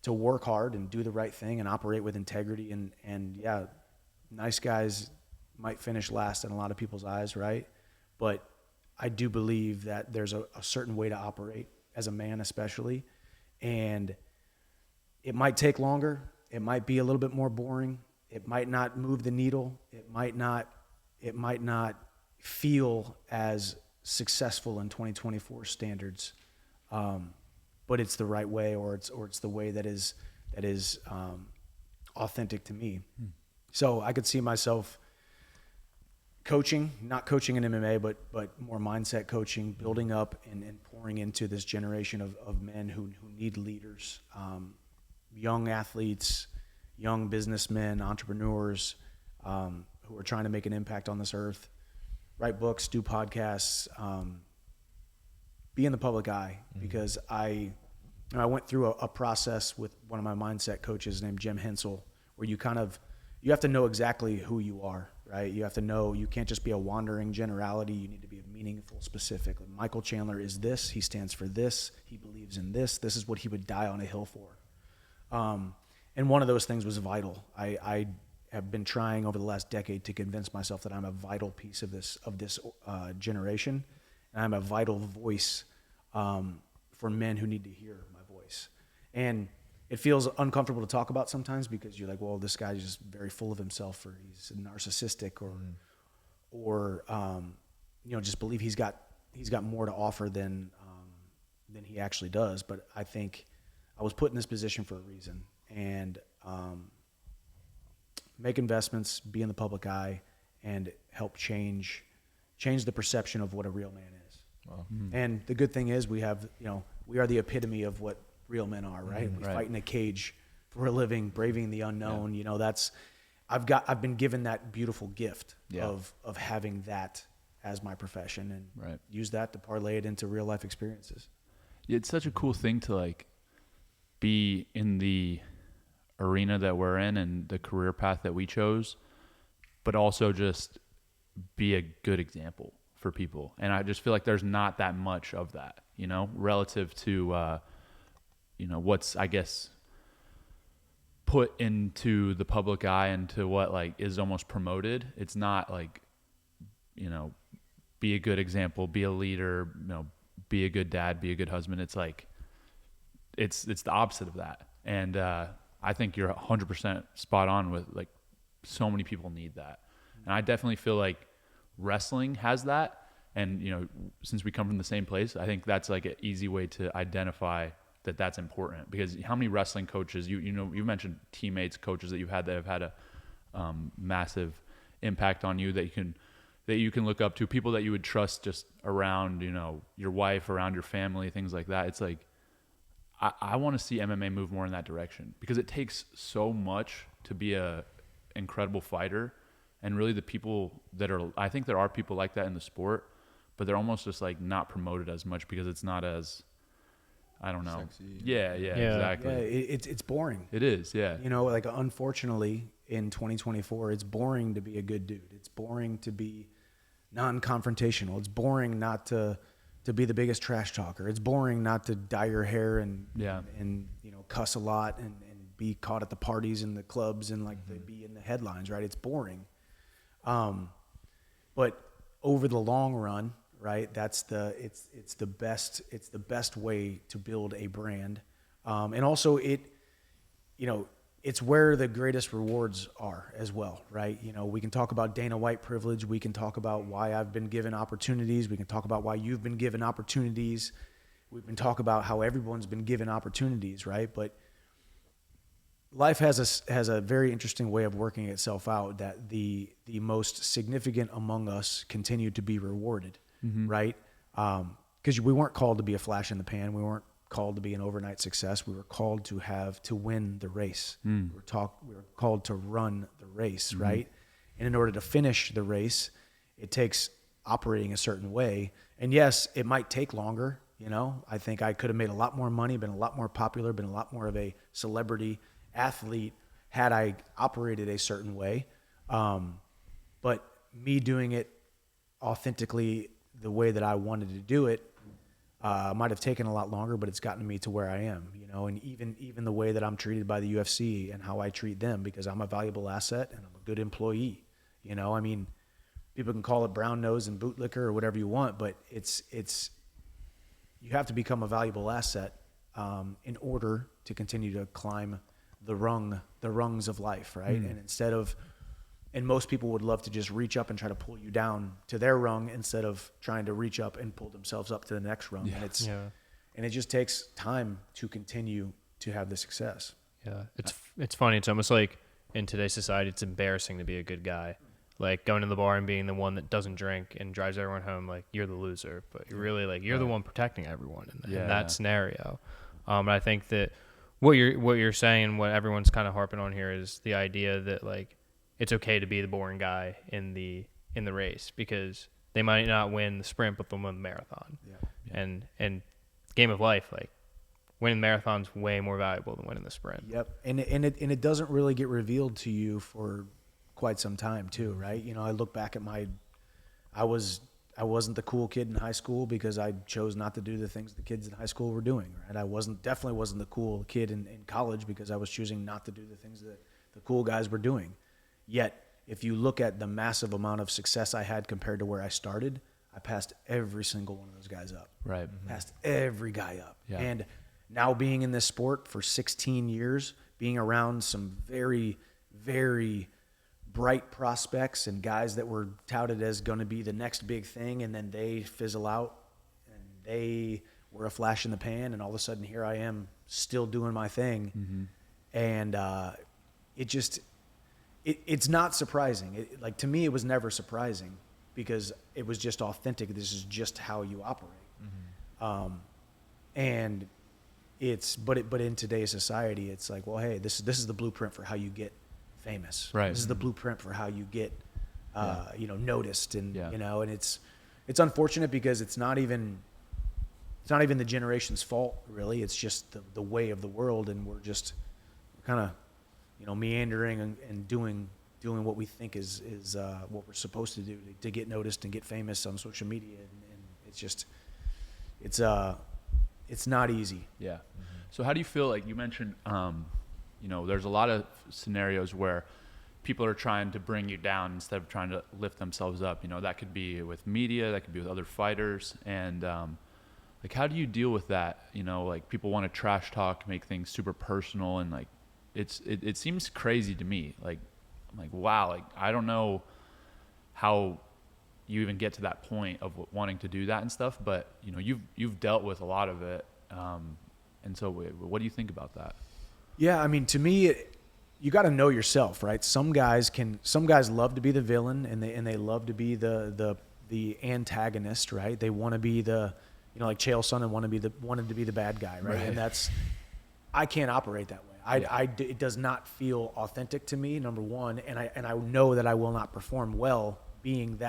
to work hard and do the right thing and operate with integrity. And yeah, nice guys might finish last in a lot of people's eyes, right? But I do believe that there's a certain way to operate as a man, especially, and it might take longer. It might be a little bit more boring. It might not move the needle. It might not feel as successful in 2024 standards. But it's the right way, or it's the way that is authentic to me. So I could see myself coaching, not coaching in MMA, but more mindset coaching, building up and pouring into this generation of men who need leaders, young athletes, young businessmen, entrepreneurs, who are trying to make an impact on this earth, write books, do podcasts, be in the public eye, because I went through a process with one of my mindset coaches named Jim Hensel, where you have to know exactly who you are, right? You have to know, you can't just be a wandering generality. You need to be a meaningful, specific. Michael Chandler is this. He stands for this. He believes in this. This is what he would die on a hill for. And one of those things was vital. I have been trying over the last decade to convince myself that I'm a vital piece of this generation, and I'm a vital voice for men who need to hear my voice. And it feels uncomfortable to talk about sometimes, because you're like, well, this guy's just very full of himself, or he's narcissistic, or just believe he's got more to offer than he actually does. But I think I was put in this position for a reason, and make investments, be in the public eye, and help change the perception of what a real man is. Wow. And the good thing is we are the epitome of what real men are, right? We fight in a cage for a living, braving the unknown. Yeah. I've been given that beautiful gift of having that as my profession, and use that to parlay it into real life experiences. Yeah, it's such a cool thing to be in the arena that we're in and the career path that we chose, but also just be a good example for people. And I just feel like there's not that much of that, relative to, what's, I guess, put into the public eye and to what is almost promoted. It's not be a good example, be a leader, be a good dad, be a good husband. It's it's the opposite of that. And, I think you're 100% spot on with so many people need that. And I definitely feel like wrestling has that. And, since we come from the same place, I think that's an easy way to identify that that's important, because how many wrestling coaches, you mentioned teammates, coaches that you've had that have had a massive impact on you that you can look up to, people that you would trust just around, your wife, around your family, things like that. It's I want to see MMA move more in that direction, because it takes so much to be a incredible fighter. And really the people I think there are people like that in the sport, but they're almost just not promoted as much, because it's not as, I don't know. Sexy. Yeah, exactly. Yeah, it's boring. It is, yeah. Unfortunately in 2024, it's boring to be a good dude. It's boring to be non-confrontational. It's boring not to be the biggest trash talker. It's boring not to dye your hair and cuss a lot and be caught at the parties and the clubs and be in the headlines, right? It's boring. But over the long run, right, it's the best way to build a brand. And also it's where the greatest rewards are as well, right? We can talk about Dana White privilege. We can talk about why I've been given opportunities. We can talk about why you've been given opportunities. We can talk about how everyone's been given opportunities, right? But life has a very interesting way of working itself out, that the most significant among us continue to be rewarded, right? Because we weren't called to be a flash in the pan. We weren't called to be an overnight success. We were called to win the race. We were called to run the race, right? And in order to finish the race, it takes operating a certain way. And yes, it might take longer. You know, I think I could have made a lot more money, been a lot more popular, been a lot more of a celebrity athlete had I operated a certain way. But me doing it authentically the way that I wanted to do it might have taken a lot longer, but it's gotten me to where I am, you know, and even the way that I'm treated by the UFC and how I treat them, because I'm a valuable asset and I'm a good employee. You know, I mean, people can call it brown nose and bootlicker or whatever you want, but it's you have to become a valuable asset in order to continue to climb the rungs of life, right? And most people would love to just reach up and try to pull you down to their rung instead of trying to reach up and pull themselves up to the next rung. And it just takes time to continue to have the success. Yeah, it's funny. It's almost like in today's society, it's embarrassing to be a good guy. Like going to the bar and being the one that doesn't drink and drives everyone home, like you're the loser, but you're really like you're the one protecting everyone in that scenario. And I think that what you're saying, what everyone's kind of harping on here, is the idea that like it's okay to be the boring guy in the race because they might not win the sprint, but they'll win the marathon. And game of life, like winning the marathon's way more valuable than winning the sprint. And it doesn't really get revealed to you for quite some time too, right? You know, I look back at I wasn't the cool kid in high school because I chose not to do the things the kids in high school were doing, right? I definitely wasn't the cool kid in college because I was choosing not to do the things that the cool guys were doing. Yet, if you look at the massive amount of success I had compared to where I started, I passed every single one of those guys up. Right. Passed every guy up. Yeah. And now being in this sport for 16 years, being around some very, very bright prospects and guys that were touted as going to be the next big thing, and then they fizzle out and they were a flash in the pan, and all of a sudden here I am still doing my thing. And it's not surprising. Like, to me, it was never surprising because it was just authentic. This is just how you operate. And but in today's society, it's like, well, hey, this is the blueprint for how you get famous. Right. This is the blueprint for how you get, noticed, and you know, and it's unfortunate because it's not even the generation's fault, really. It's just the way of the world, and we're kind of, you know, meandering and doing what we think is what we're supposed to do to get noticed and get famous on social media, and it's not easy. Yeah. So how do you feel, like you mentioned, there's a lot of scenarios where people are trying to bring you down instead of trying to lift themselves up. You know, that could be with media, that could be with other fighters. And like, how do you deal with that? You know, like people want to trash talk, make things super personal. And like, it seems crazy to me. Like, I'm like, wow, like, I don't know how you even get to that point of wanting to do that and stuff, but you know, you've dealt with a lot of it. And so what do you think about that? Yeah, I mean, to me, you got to know yourself, right? Some guys love to be the villain, and they love to be the antagonist, right? They want to be like Chael Sonnen wanted to be the bad guy, right? And I can't operate that way. It does not feel authentic to me, number one, and I know that I will not perform well being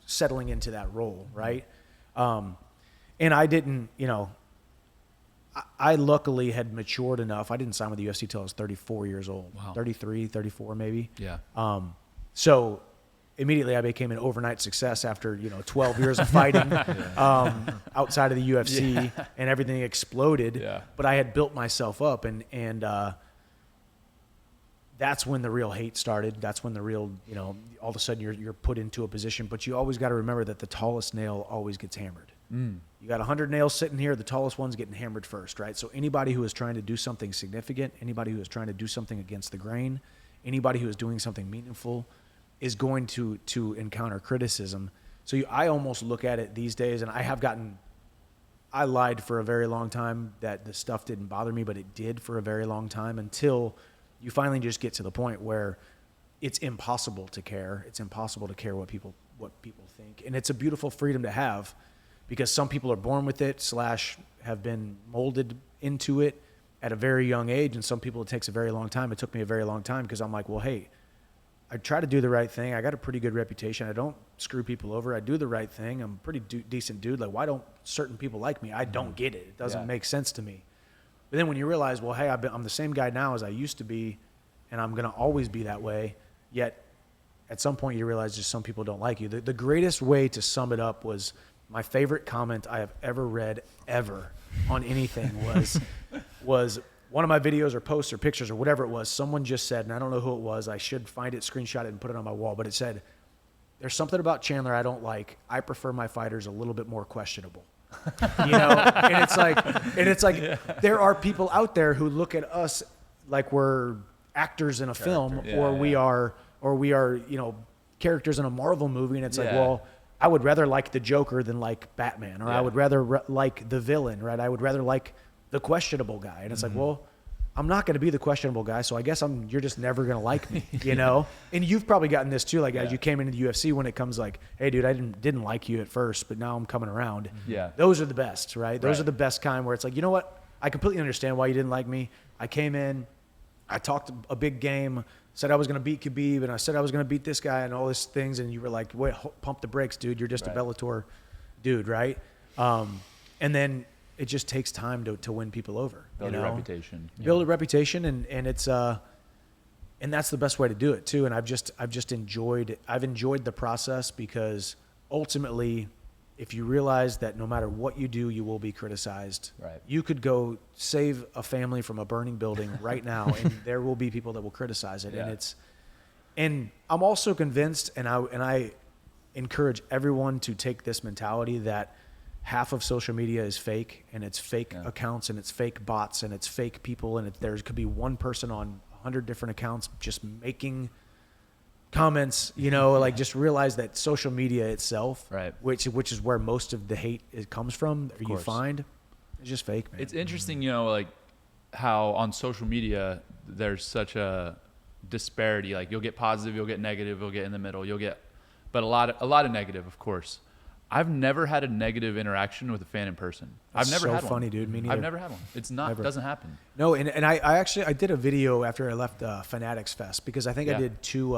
settling into that role, right? And I didn't, I luckily had matured enough. I didn't sign with the UFC till I was 34 years old. Wow. 33, 34 maybe. Yeah. So immediately I became an overnight success after, 12 years of fighting outside of the UFC, and everything exploded. Yeah. But I had built myself up, and that's when the real hate started. That's when the real, all of a sudden you're put into a position. But you always got to remember that the tallest nail always gets hammered. You got 100 nails sitting here, the tallest one's getting hammered first, right? So anybody who is trying to do something significant, anybody who is trying to do something against the grain, anybody who is doing something meaningful is going to encounter criticism. So I almost look at it these days, and I lied for a very long time that the stuff didn't bother me, but it did for a very long time, until you finally just get to the point where it's impossible to care. It's impossible to care what people think. And it's a beautiful freedom to have, because some people are born with it / have been molded into it at a very young age, and some people it takes a very long time. It took me a very long time because I'm like, well, hey, I try to do the right thing. I got a pretty good reputation. I don't screw people over. I do the right thing. I'm a pretty decent dude. Like, why don't certain people like me? I don't get it. It doesn't make sense to me. But then when you realize, well, hey, I'm the same guy now as I used to be, and I'm going to always be that way, yet at some point you realize just some people don't like you. The greatest way to sum it up was my favorite comment I have ever read ever on anything was one of my videos or posts or pictures or whatever it was. Someone just said, and I don't know who it was, I should find it, screenshot it, and put it on my wall, but it said, there's something about Chandler I don't like. I prefer my fighters a little bit more questionable. You know, and it's like there are people out there who look at us like we're actors in a film, or we are, you know, characters in a Marvel movie, and it's like, well, I would rather like the Joker than like Batman, or I would rather like the villain, right? I would rather like the questionable guy, and it's like, well, I'm not going to be the questionable guy, so I guess you're just never going to like me, you know? And you've probably gotten this too, like as you came into the UFC, when it comes like, hey, dude, I didn't like you at first, but now I'm coming around. Yeah. Those are the best, right? Those are the best kind where it's like, you know what? I completely understand why you didn't like me. I came in, I talked a big game, said I was going to beat Khabib, and I said I was going to beat this guy and all these things, and you were like, wait, pump the brakes, dude. You're just a Bellator dude, right? And then it just takes time to win people over. Build a reputation. Build a reputation, and it's and that's the best way to do it too. And I've enjoyed the process, because ultimately, if you realize that no matter what you do, you will be criticized. Right. You could go save a family from a burning building right now, and there will be people that will criticize it. Yeah. And I'm also convinced, and I encourage everyone to take this mentality that half of social media is fake, and it's fake accounts, and it's fake bots, and it's fake people, and there could be one person on 100 different accounts just making comments, you know, like just realize that social media itself, which is where most of the hate comes from, or you find, it's just fake, man. It's interesting, you know, like how on social media there's such a disparity. Like you'll get positive, you'll get negative, you'll get in the middle, but a lot of negative, of course. I've never had a negative interaction with a fan in person. That's I've never had one. So funny, dude. Me neither. I've never had one. It's not. It doesn't happen. No, and I actually did a video after I left Fanatics Fest, because I think I did two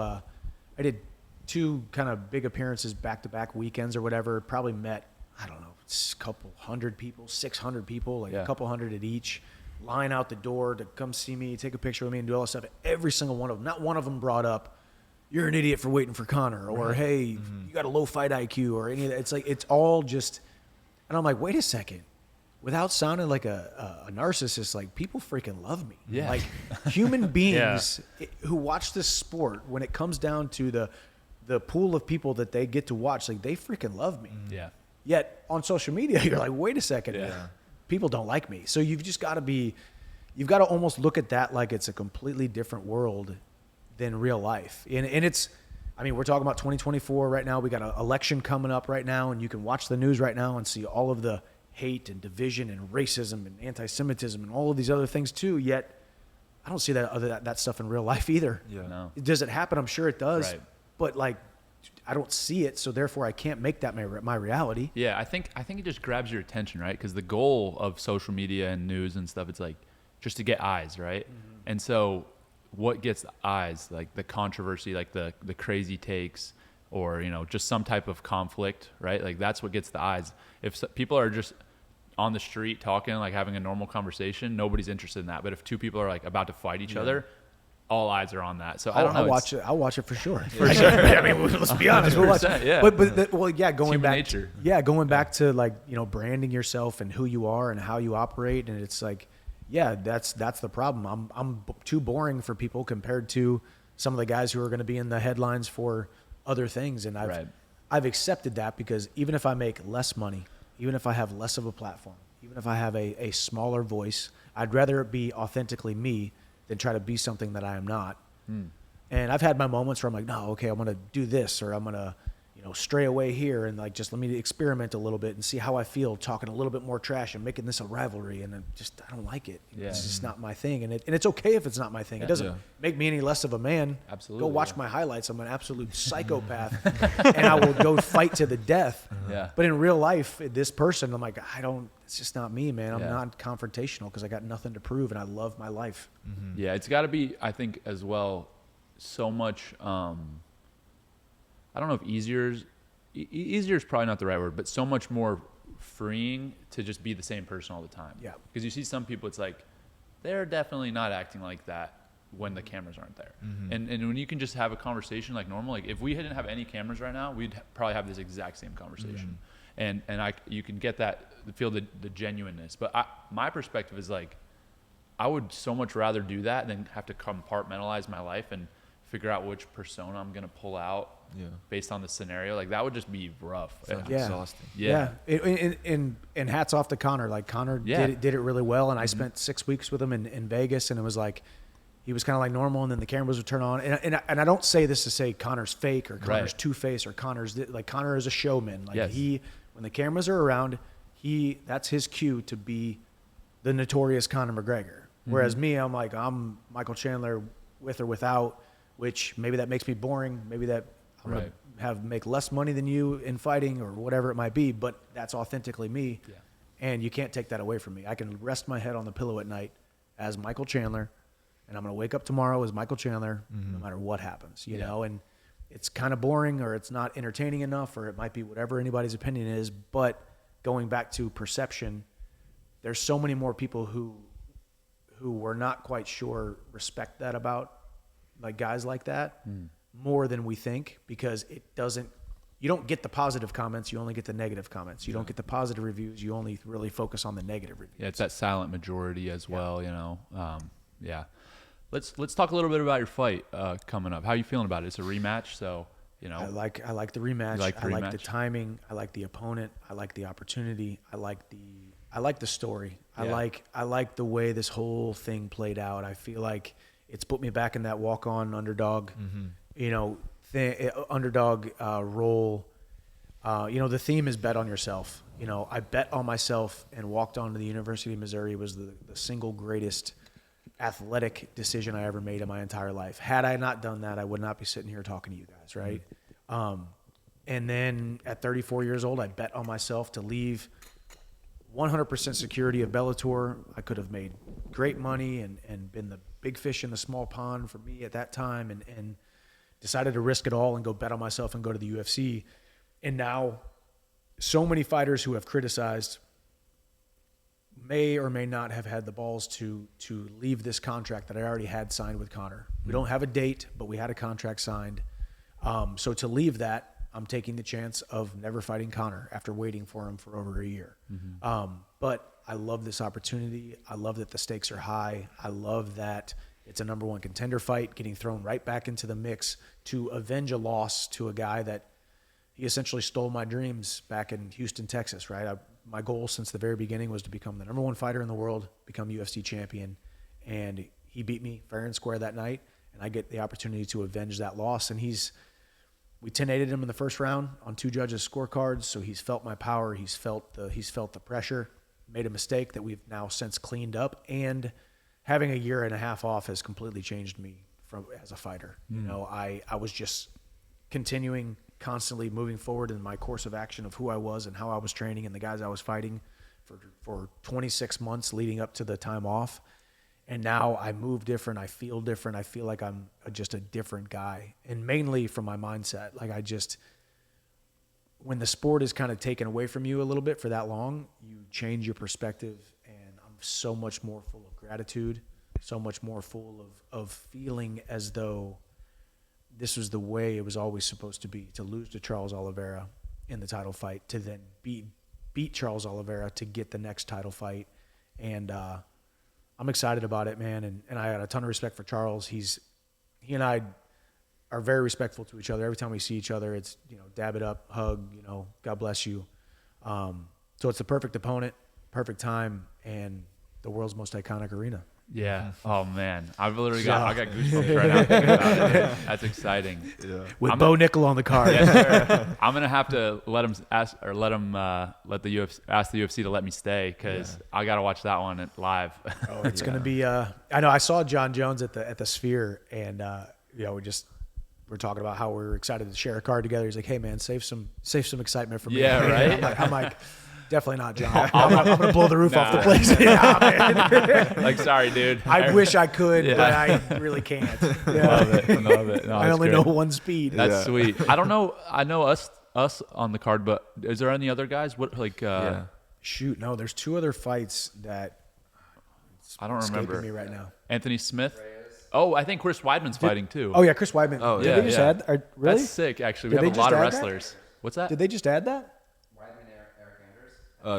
kind of big appearances back-to-back weekends or whatever. Probably met, I don't know, a couple hundred people, 600 people, like a couple hundred at each. Line out the door to come see me, take a picture with me, and do all this stuff. Every single one of them, not one of them brought up, you're an idiot for waiting for Conor, or hey, you got a low fight IQ, or any of that. It's like, it's all just, and I'm like, wait a second. Without sounding like a narcissist, like, people freaking love me. Yeah. Like, human beings who watch this sport, when it comes down to the pool of people that they get to watch, like, they freaking love me. Yeah. Yet on social media, you're like, wait a second. People don't like me. So you've just got to you've got to almost look at that like it's a completely different world than real life. And it's, I mean, we're talking about 2024 right now. We got an election coming up right now, and you can watch the news right now and see all of the hate and division and racism and anti-Semitism and all of these other things too. Yet I don't see that stuff in real life either. Yeah. No. Does it happen? I'm sure it does. Right. But like, I don't see it, so therefore I can't make that my reality. Yeah, I think it just grabs your attention, right? Because the goal of social media and news and stuff, it's like just to get eyes, right? And so what gets eyes? Like the controversy, like the crazy takes, or, you know, just some type of conflict, right? Like that's what gets the eyes. If people are just on the street talking, like having a normal conversation, nobody's interested in that. But if two people are like about to fight each other, all eyes are on that. So I don't know. I'll watch it for sure. For sure. I mean, let's be honest. We'll watch it. Yeah. Going back. Nature. Going back to, like, you know, branding yourself and who you are and how you operate, and it's like, that's the problem. I'm too boring for people compared to some of the guys who are going to be in the headlines for other things, and I've accepted that, because even if I make less money, even if I have less of a platform, even if I have a smaller voice, I'd rather be authentically me than try to be something that I am not. And I've had my moments where I'm like, no, okay, I'm going to do this, or I'm going to, stray away here and like just let me experiment a little bit and see how I feel talking a little bit more trash and making this a rivalry. And I don't like it. Yeah. It's just not my thing. And it's okay if it's not my thing. It doesn't make me any less of a man. Absolutely. Go watch my highlights. I'm an absolute psychopath and I will go fight to the death. Yeah. But in real life, this person, I'm like, it's just not me, man. I'm not confrontational because I got nothing to prove and I love my life. Mm-hmm. Yeah. It's got to be, I think as well, so much, I don't know if easier is probably not the right word, but so much more freeing to just be the same person all the time. Yeah. Because you see some people, it's like, they're definitely not acting like that when the cameras aren't there. Mm-hmm. And when you can just have a conversation like normal, like if we didn't have any cameras right now, we'd probably have this exact same conversation. Mm-hmm. And you can get that, feel the genuineness. But my perspective is like, I would so much rather do that than have to compartmentalize my life and figure out which persona I'm going to pull out based on the scenario. Like that would just be rough. Exhausting. Yeah. And hats off to Conor. Like Conor did it really well. And I spent 6 weeks with him in Vegas, and it was like, he was kind of like normal, and then the cameras would turn on. And I don't say this to say Conor's fake or Conor's two-faced or Conor is a showman. Like when the cameras are around, that's his cue to be the notorious Conor McGregor. Whereas me, I'm like, I'm Michael Chandler with or without, which maybe that makes me boring. Maybe that I'm going to make less money than you in fighting or whatever it might be, but that's authentically me. Yeah. And you can't take that away from me. I can rest my head on the pillow at night as Michael Chandler, and I'm going to wake up tomorrow as Michael Chandler, no matter what happens, you know? And it's kind of boring, or it's not entertaining enough, or it might be whatever anybody's opinion is. But going back to perception, there's so many more people who we're not quite sure respect that about, like guys like that, more than we think, because you don't get the positive comments, you only get the negative comments. You don't get the positive reviews, you only really focus on the negative reviews. Yeah, it's that silent majority as well, Let's talk a little bit about your fight coming up. How are you feeling about it? It's a rematch, so I like the rematch. I like the timing. I like the opponent. I like the opportunity. I like the story. Yeah. I like the way this whole thing played out. I feel like it's put me back in that walk-on underdog, underdog role. The theme is bet on yourself. I bet on myself and walked on to the University of Missouri. It was the single greatest athletic decision I ever made in my entire life. Had I not done that, I would not be sitting here talking to you guys, right? And then at 34 years old, I bet on myself to leave 100% security of Bellator. I could have made great money and been the big fish in the small pond for me at that time, and decided to risk it all and go bet on myself and go to the UFC. And now so many fighters who have criticized may or may not have had the balls to leave this contract that I already had signed with Conor. We don't have a date, but we had a contract signed. So to leave that, I'm taking the chance of never fighting Conor after waiting for him for over a year. But I love this opportunity. I love that the stakes are high. I love that it's a number one contender fight, getting thrown right back into the mix to avenge a loss to a guy that he essentially stole my dreams back in Houston, Texas, right? My goal since the very beginning was to become the number one fighter in the world, become UFC champion. And he beat me fair and square that night. And I get the opportunity to avenge that loss. And we 10-8'd him in the first round on 2 judges' scorecards. So he's felt my power. He's felt the pressure, made a mistake that we've now since cleaned up. And having a year and a half off has completely changed me as a fighter. I was just continuing, constantly moving forward in my course of action of who I was and how I was training and the guys I was fighting for 26 months leading up to the time off. And now I move different. I feel different. I feel like I'm just a different guy. And mainly from my mindset. Like when the sport is kind of taken away from you a little bit for that long, you change your perspective. And I'm so much more full of gratitude, so much more full of feeling as though this was the way it was always supposed to be, to lose to Charles Olivera in the title fight, to then beat Charles Olivera to get the next title fight. And I'm excited about it, man. And I had a ton of respect for Charles. He and I are very respectful to each other. Every time we see each other, it's, dab it up, hug, God bless you. So it's the perfect opponent, perfect time. And the world's most iconic arena. Yeah. Oh man, I got goosebumps right now thinking about it. That's exciting. Yeah. With Bo Nickal on the card. Yes, sir. I'm gonna have to let the UFC ask the UFC to let me stay because I gotta watch that one live. Oh, it's gonna be. I know. I saw John Jones at the Sphere, and we're talking about how we're excited to share a card together. He's like, "Hey man, save some excitement for me." Yeah, right. I'm like, definitely not, John. I'm gonna blow the roof off the place. Man. Like, sorry, dude. I wish I could, but I really can't. Yeah. Love it. No, I that's only great. know one speed. That's sweet. I don't know. I know us on the card, but is there any other guys? Shoot, no. There's 2 other fights that I don't escaping remember. me right now. Anthony Smith. Oh, I think Chris Weidman's fighting too. Oh yeah, Chris Weidman. Oh, Did yeah, they just yeah. add? Really? That's sick. Actually, Did we they have a lot just of add that? wrestlers. What's that? Did they just add that?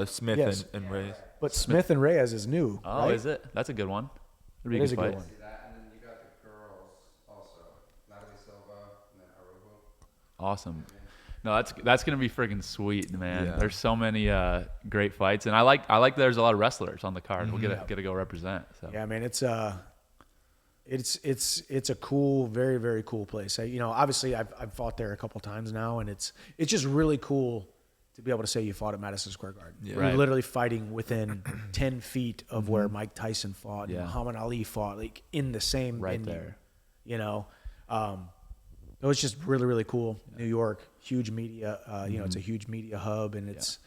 Smith Yes. and Reyes. But Smith and Reyes is new. Oh, right? is it? That's a good one. That'd be It a is good a fight. good one. That, and then you got the girls also, Natalie Silva and then Aruba. Awesome. No, that's gonna be freaking sweet, man. Yeah. There's so many great fights, and I like that there's a lot of wrestlers on the card. We'll get to go represent. So. Yeah, man, it's a cool, very, very cool place. Obviously I've fought there a couple times now, and it's just really cool to be able to say you fought at Madison Square Garden. Yeah. You're Right. literally fighting within 10 feet of where Mike Tyson fought and Yeah. Muhammad Ali fought, like in the same Right venue, there. It was just really, really cool. New York, huge media. It's a huge media hub, and it's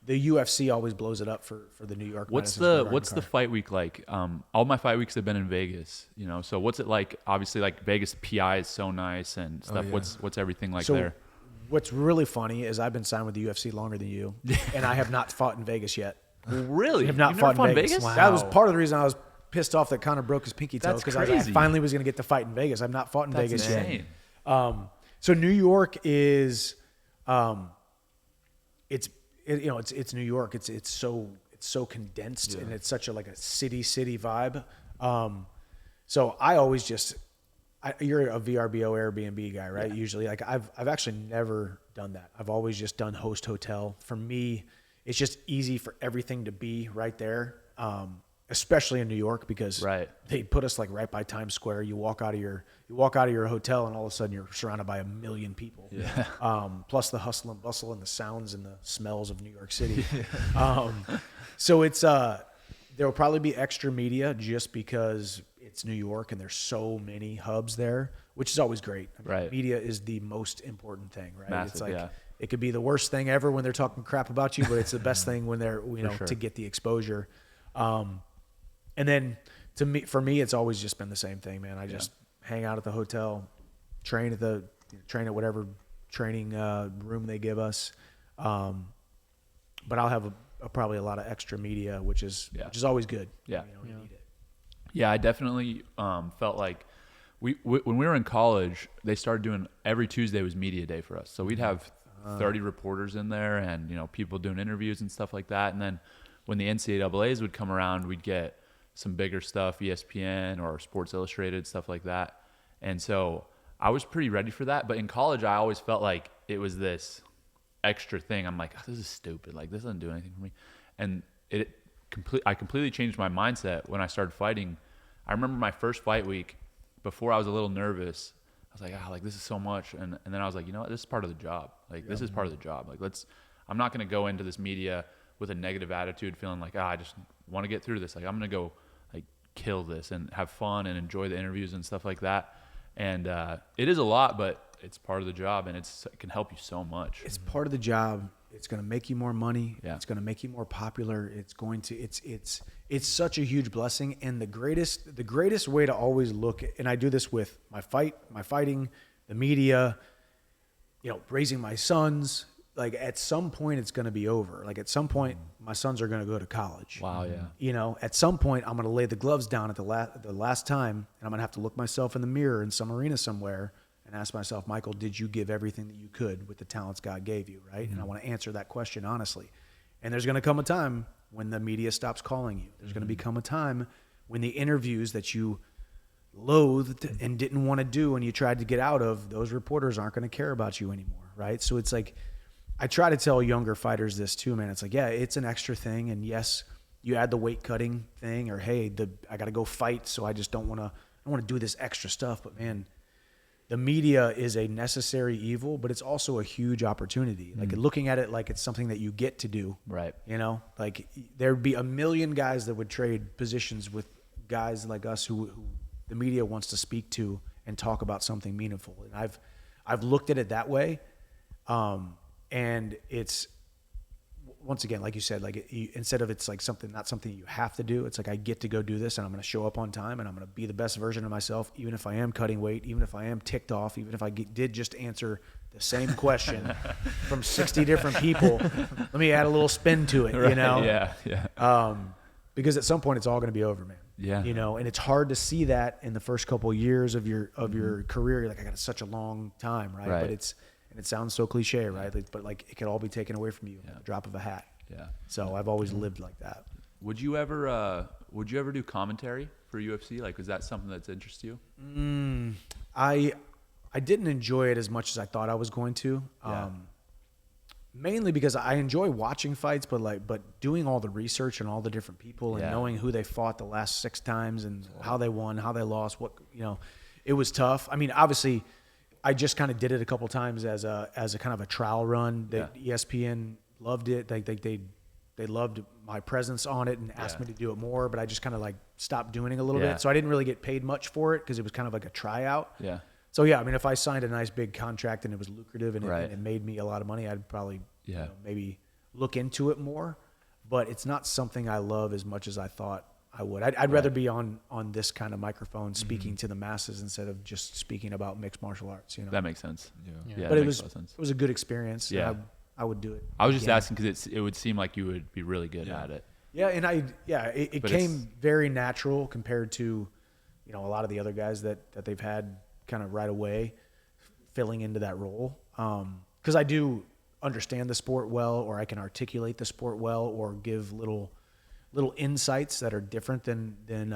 the UFC always blows it up for the New York. What's Madison Square Garden the card. fight week like? All my fight weeks have been in Vegas. So what's it like? Obviously, like Vegas PI is so nice and stuff. yeah. What's everything like So there? what's really funny is I've been signed with the UFC longer than you, and I have not fought in Vegas yet. Really? I have not You've fought never in Vegas. Wow. That was part of the reason I was pissed off that Conor broke his pinky toe That's because I crazy. finally was going to get to fight in Vegas. I've not fought in That's Vegas insane. yet. So New York is, it's New York. It's so condensed and it's such a city vibe. So I always you're a VRBO Airbnb guy, right? Yeah. Usually, I've actually never done that. I've always just done host hotel. For me, it's just easy for everything to be right there. Especially in New York because they put us right by Times Square. You walk out of your hotel and all of a sudden you're surrounded by 1 million people. Yeah. Plus the hustle and bustle and the sounds and the smells of New York City. So it's there will probably be extra media just because it's New York and there's so many hubs there, which is always great. Media is the most important thing, right? Massive, it's it could be the worst thing ever when they're talking crap about you, but it's the best thing when they're sure. to get the exposure. And then for me, it's always just been the same thing, man. I just hang out at the hotel, train at whatever training room they give us. But I'll have probably a lot of extra media, which is always good. Yeah. You need it. Yeah, I definitely felt like when we were in college, they started doing every Tuesday was media day for us. So we'd have 30 reporters in there and people doing interviews and stuff like that. And then when the NCAAs would come around, we'd get some bigger stuff, ESPN or Sports Illustrated, stuff like that. And so I was pretty ready for that. But in college, I always felt like it was this extra thing. I'm like, oh, this is stupid. Like, this doesn't do anything for me. And I completely changed my mindset when I started fighting. I remember my first fight week, before I was a little nervous, I was like, this is so much. And then I was like, you know what? This is part of the job. This is part of the job. I'm not going to go into this media with a negative attitude, feeling like, I just want to get through this. I'm going to go kill this and have fun and enjoy the interviews and stuff like that. And it is a lot, but it's part of the job, and it can help you so much. It's part of the job. It's going to make you more money. Yeah. It's going to make you more popular. It's such a huge blessing. And the greatest way to always look at, and I do this with my fighting, the media, raising my sons. At some point it's going to be over. At some point my sons are going to go to college. Wow. Yeah. At some point I'm going to lay the gloves down at the last time, and I'm going to have to look myself in the mirror in some arena somewhere and ask myself, Michael, did you give everything that you could with the talents God gave you, right? And I want to answer that question honestly. And there's going to come a time when the media stops calling you. There's going to become a time when the interviews that you loathed and didn't want to do and you tried to get out of, those reporters aren't going to care about you anymore, right? So it's I try to tell younger fighters this too, man. It's it's an extra thing. And yes, you add the weight cutting thing, or hey, I got to go fight, so I just don't want to do this extra stuff. But man, the media is a necessary evil, but it's also a huge opportunity. Like looking at it like it's something that you get to do. Right. You know, like there'd be a million guys that would trade positions with guys like us who the media wants to speak to and talk about something meaningful. And I've looked at it that way. And it's, once again, like you said, like instead of it's like not something you have to do, it's like I get to go do this, and I'm going to show up on time, and I'm going to be the best version of myself, even if I am cutting weight, even if I am ticked off, even if I did just answer the same question from 60 different people. Let me add a little spin to it, Right. you know? Yeah. Because at some point it's all going to be over, man. Yeah. You know, and it's hard to see that in the first couple of years of your career. You're like, I got such a long time, right? Right. But and it sounds so cliche, right? But like it could all be taken away from you at the drop of a hat. Yeah. So I've always lived like that. Would you ever do commentary for UFC? Like, was that something that's interests you? I didn't enjoy it as much as I thought I was going to. Yeah. Mainly because I enjoy watching fights, but doing all the research and all the different people and Yeah. knowing who they fought the last 6 times and how they won, how they lost, it was tough. I mean, obviously, I just kind of did it a couple times as a kind of a trial run. That ESPN loved it. They loved my presence on it and asked me to do it more, but I just kind of like stopped doing it a little bit. So I didn't really get paid much for it because it was kind of like a tryout. Yeah. So yeah, I mean, if I signed a nice big contract and it was lucrative and Right. it made me a lot of money, I'd probably Yeah. maybe look into it more. But it's not something I love as much as I thought I would. I'd rather be on this kind of microphone speaking to the masses instead of just speaking about mixed martial arts. You know, That makes sense. Yeah. Yeah. but that it makes was a lot of sense. it was a good experience. Yeah. and I would do it. I was just again. asking because it would seem like you would be really good at it. Yeah, and it But came it's- very natural compared to, a lot of the other guys that they've had kind of right away filling into that role. Because I do understand the sport well, or I can articulate the sport well, or give little insights that are different than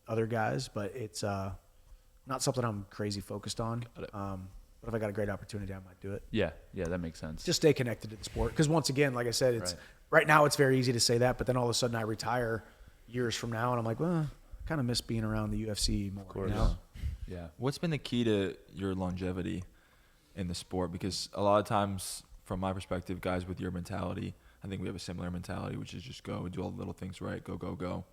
other guys. But it's not something I'm crazy focused on. But if I got a great opportunity, I might do it. Yeah. Yeah. That makes sense. Just stay connected to the sport. Because once again, like I said, it's right now it's very easy to say that, but then all of a sudden I retire years from now and I'm like, well, I kind of miss being around the UFC more. Of course. You know? Yeah. What's been the key to your longevity in the sport? Because a lot of times, from my perspective, guys with your mentality, I think we have a similar mentality, which is just go and do all the little things right, go.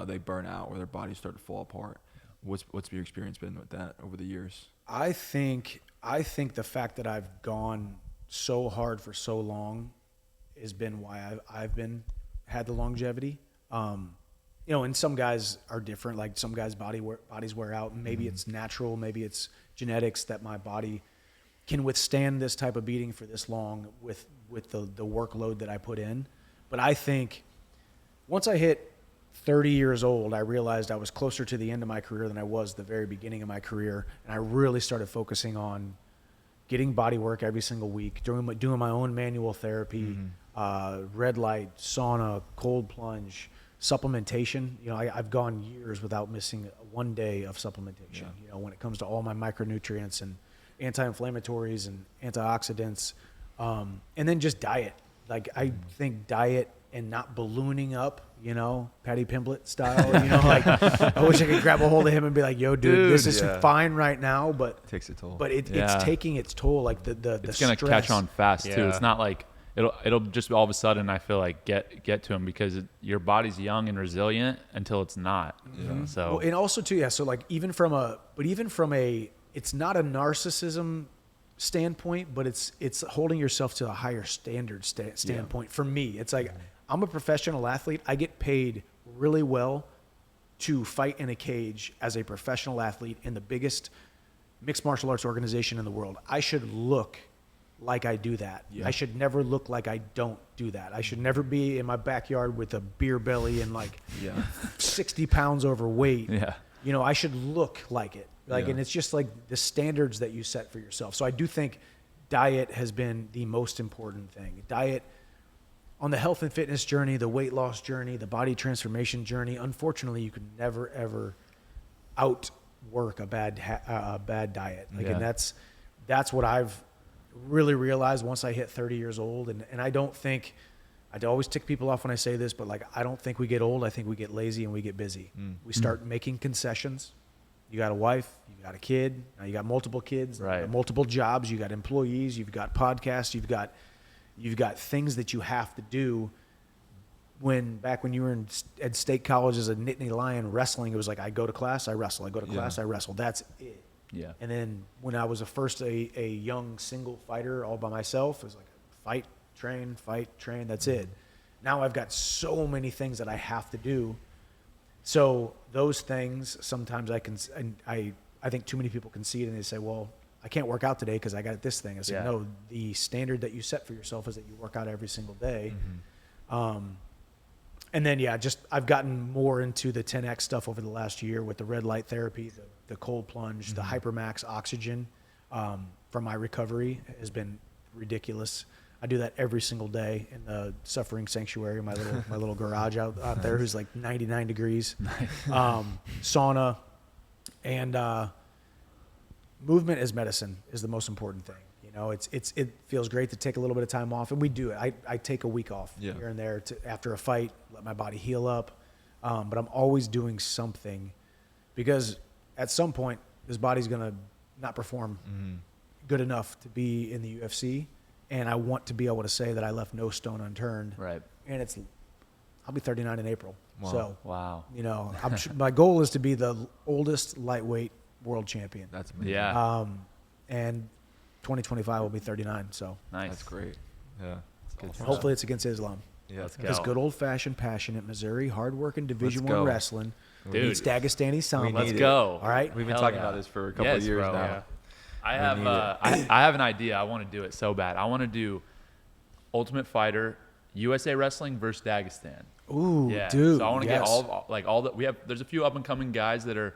They burn out or their bodies start to fall apart. What's your experience been with that over the years? I think the fact that I've gone so hard for so long has been why I've had the longevity. And some guys are different. Like some guys' bodies wear out. And maybe it's natural. Maybe it's genetics that my body can withstand this type of beating for this long with the workload that I put in. But I think once I hit 30 years old, I realized I was closer to the end of my career than I was the very beginning of my career. And I really started focusing on getting body work every single week, doing my own manual therapy, red light, sauna, cold plunge, supplementation. I've gone years without missing one day of supplementation, when it comes to all my micronutrients and anti-inflammatories and antioxidants. And then just diet. Like I think diet and not ballooning up, Patty Pimblett style, like I wish I could grab a hold of him and be like, yo, dude, this is fine right now, but It takes a toll. But it's taking its toll. Like the It's going to catch on fast too. Yeah. It's not like it'll just all of a sudden, I feel like get to him because your body's young and resilient until it's not. Yeah. So Well, and also too, so like even from a, it's not a narcissism standpoint, but it's holding yourself to a higher standard standpoint. For me, it's like, I'm a professional athlete. I get paid really well to fight in a cage as a professional athlete in the biggest mixed martial arts organization in the world. I should look like I do that. Yeah. I should never look like I don't do that. I should never be in my backyard with a beer belly and like 60 pounds overweight. yeah. I should look like it. And it's just like the standards that you set for yourself. So I do think diet has been the most important thing. Diet on the health and fitness journey, the weight loss journey, the body transformation journey. Unfortunately, you can never ever outwork a bad diet. And that's what I've really realized once I hit 30 years old. And I don't think I always tick people off when I say this, but like, I don't think we get old. I think we get lazy and we get busy. We start making concessions. You got a wife, you got a kid, now you got multiple kids, you got multiple jobs, you got employees, you've got podcasts, you've got things that you have to do. Back when you were at state college as a Nittany Lion wrestling, it was like, I go to class, I wrestle. I go to class, I wrestle. That's it. Yeah. And then when I was a young single fighter all by myself, it was like fight, train, that's it. Now I've got so many things that I have to do. So those things, sometimes I think too many people concede and they say, well, I can't work out today because I got this thing. I say, no, the standard that you set for yourself is that you work out every single day. And then, I've gotten more into the 10X stuff over the last year with the red light therapy, the cold plunge, the Hypermax oxygen from my recovery has been ridiculous. I do that every single day in the suffering sanctuary, my little garage out there, who's like 99 degrees. Sauna, and movement is medicine is the most important thing. You know, it feels great to take a little bit of time off, and we do it. I take a week off here and there after a fight, let my body heal up. But I'm always doing something, because at some point this body's gonna not perform good enough to be in the UFC. And I want to be able to say that I left no stone unturned. Right. And I'll be 39 in April. Wow. So, you know, my goal is to be the oldest lightweight world champion. That's amazing. Yeah. And 2025 will be 39. So Nice. That's great. Yeah. That's awesome. hopefully it's against Islam. Yeah. Let's go. Because good old fashioned, passionate Missouri, hardworking Division Let's I go. wrestling Dude. beats Dagestani Samba. Let's need it. go. All right. We've been Hell talking yeah. about this for a couple Yes, of years bro. now. Yeah. I need have an idea. I want to do it so bad. I want to do Ultimate Fighter USA Wrestling versus Dagestan. Ooh, Yeah. dude. So I want to yes. get all the there's a few up and coming guys that are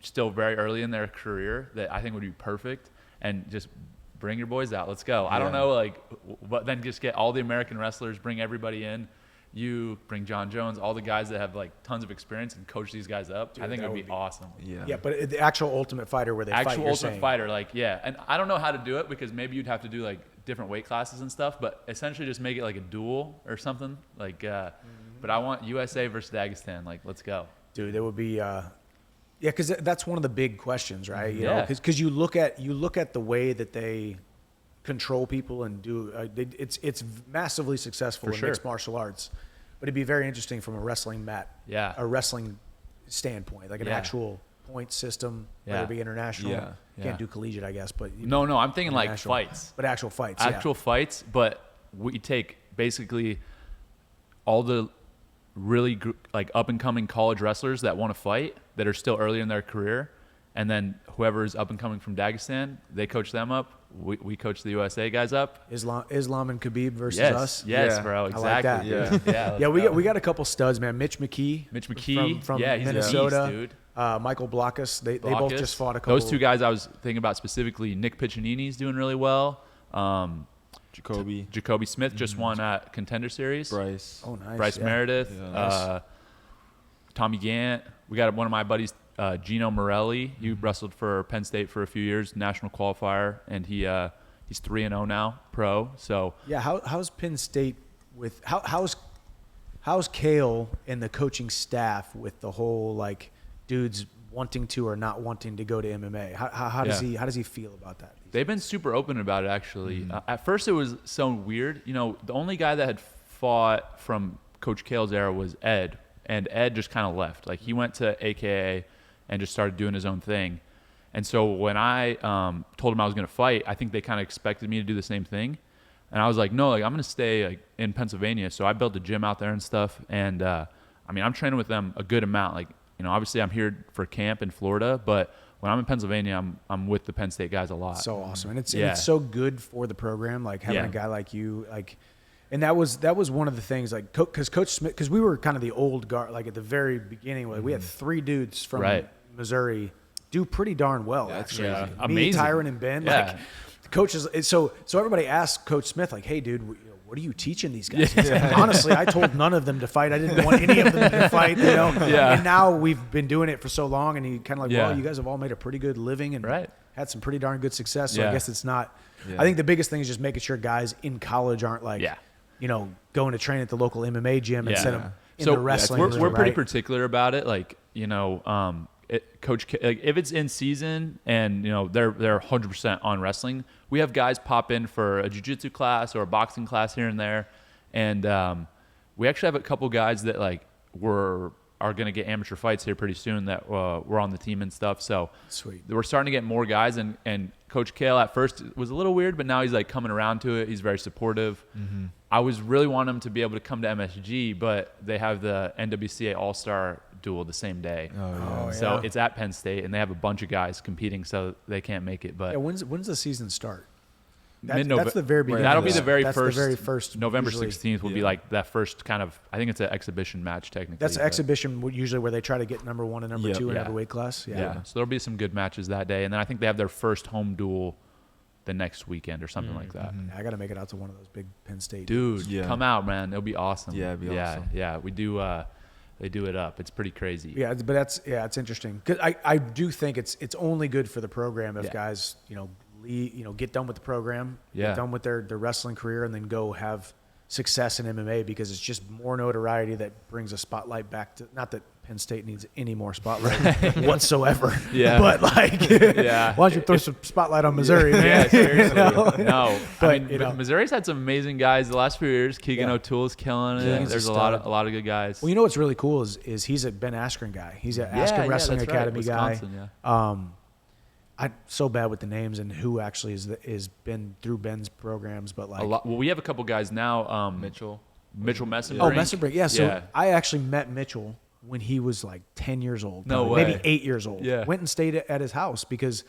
still very early in their career that I think would be perfect, and just bring your boys out. Let's go. I don't know, but then just get all the American wrestlers, bring everybody in. You bring John Jones, all the guys that have like tons of experience, and coach these guys up. Dude, I think it that would be awesome. Yeah. Yeah, but the actual Ultimate Fighter where they fight, Actual you're Ultimate saying. Fighter, and I don't know how to do it, because maybe you'd have to do like different weight classes and stuff, but essentially just make it like a duel or something. But I want USA versus Dagestan. Like, let's go. Dude, it would be because that's one of the big questions, right? You Yeah. know, because you look at the way that they control people and do it's massively successful For in sure. mixed martial arts, but it'd be very interesting from a wrestling a wrestling standpoint, like an Yeah. actual point system, Yeah. whether it be international. Yeah. You can't do collegiate, I guess, but No, I'm thinking like international. fights. But actual fights, Actual fights, but we take basically all the really like up and coming college wrestlers that want to fight, that are still early in their career, and then whoever is up and coming from Dagestan, they coach them up. We coach the USA guys up. Islam and Khabib versus Yes, us. yes, Yeah. bro, I like that. exactly. Yeah. yeah, Yeah, we got a couple studs, man. Mitch McKee from yeah, he's a Minnesota. beast, dude. Michael Blockus. They both Blockus. just fought a couple. Those two guys I was thinking about specifically. Nick Piccinini's doing really well. Jacoby Smith just won at Contender Series. Bryce. Oh, nice. Bryce yeah. Meredith. Yeah. Tommy Gant. We got one of my buddies, Gino Morelli. He wrestled for Penn State for a few years, national qualifier, and he's 3-0 now, pro. So Yeah, how's Penn State with how's Kale and the coaching staff with the whole like dudes wanting to or not wanting to go to MMA? How does he feel about that? they've been super open about it, actually. At first, it was so weird. You know, the only guy that had fought from Coach Kale's era was Ed, and Ed just kind of left. Like, he went to AKA and just started doing his own thing. And so when I told him I was going to fight, I think they kind of expected me to do the same thing. And I was like, no, like, I'm going to stay like in Pennsylvania. So I built a gym out there and stuff. And I mean, I'm training with them a good amount. Like, you know, obviously I'm here for camp in Florida, but when I'm in Pennsylvania, I'm with the Penn State guys a lot. So awesome, and it's Yeah. so good for the program, like having Yeah. a guy like you, like, and that was one of the things, like, because Coach Smith, because we were kind of the old guard, like at the very beginning, like we had 3 dudes from Right. Missouri do pretty darn well. That's actually. crazy. Me, Amazing. Tyron, and Ben, Yeah. like the coaches. So everybody asked Coach Smith, like, hey, dude, what are you teaching these guys? He's like, honestly, I told none of them to fight. I didn't want any of them to fight, you know? Yeah. And now we've been doing it for so long, and he kind of like, Yeah. well, you guys have all made a pretty good living and Right. had some pretty darn good success. So I Yeah. guess it's not. Yeah. I think the biggest thing is just making sure guys in college aren't like, Yeah. going to train at the local MMA gym instead of in So the wrestling. we're pretty right? particular about it. Like, Coach, like if it's in season and they're 100% on wrestling, we have guys pop in for a jiu-jitsu class or a boxing class here and there, and we actually have a couple guys that like are going to get amateur fights here pretty soon that we're on the team and stuff. So Sweet. we're starting to get more guys, and Coach Kale at first was a little weird, but now he's like coming around to it. He's very supportive. Mm-hmm. I was really wanting him to be able to come to MSG, but they have the NWCA All-Star duel the same day. So it's at Penn State, and they have a bunch of guys competing, so they can't make it. But when's the season start? mid-November. That's the very beginning. That'll of be this. the very That's first. The very first. November usually. 16th will be like that first kind of. I think it's an exhibition match technically. That's but- exhibition usually where they try to get number 1 and number 2 in Yeah. every weight class. Yeah. So there'll be some good matches that day, and then I think they have their first home duel the next weekend or something like that. Yeah, I got to make it out to one of those big Penn State. Dude, Yeah. come out, man! It'll be awesome. Yeah, it'd be awesome. Yeah, we do. They do it up. It's pretty crazy. Yeah, but it's interesting because I do think it's only good for the program if guys get done with the program, get done with their wrestling career, and then go have success in MMA because it's just more notoriety that brings a spotlight back to. Not that Penn State needs any more spotlight whatsoever. Yeah. But like, why don't you throw some spotlight on Missouri, man? Yeah, seriously. No, I mean, Missouri's had some amazing guys the last few years. Keegan O'Toole's killing it. Keegan's There's a a stud. lot of good guys. Well, what's really cool is he's a Ben Askren guy. He's an Askren Wrestling that's right. Academy guy. Wisconsin, yeah. I'm so bad with the names and who actually is been through Ben's programs, but like Well, we have a couple guys now. Mitchell. Messenbrink. Oh, Messenbrink. Yeah. So Yeah. I actually met Mitchell when he was like 10 years old. No probably, way. Maybe 8 years old. Yeah. Went and stayed at his house because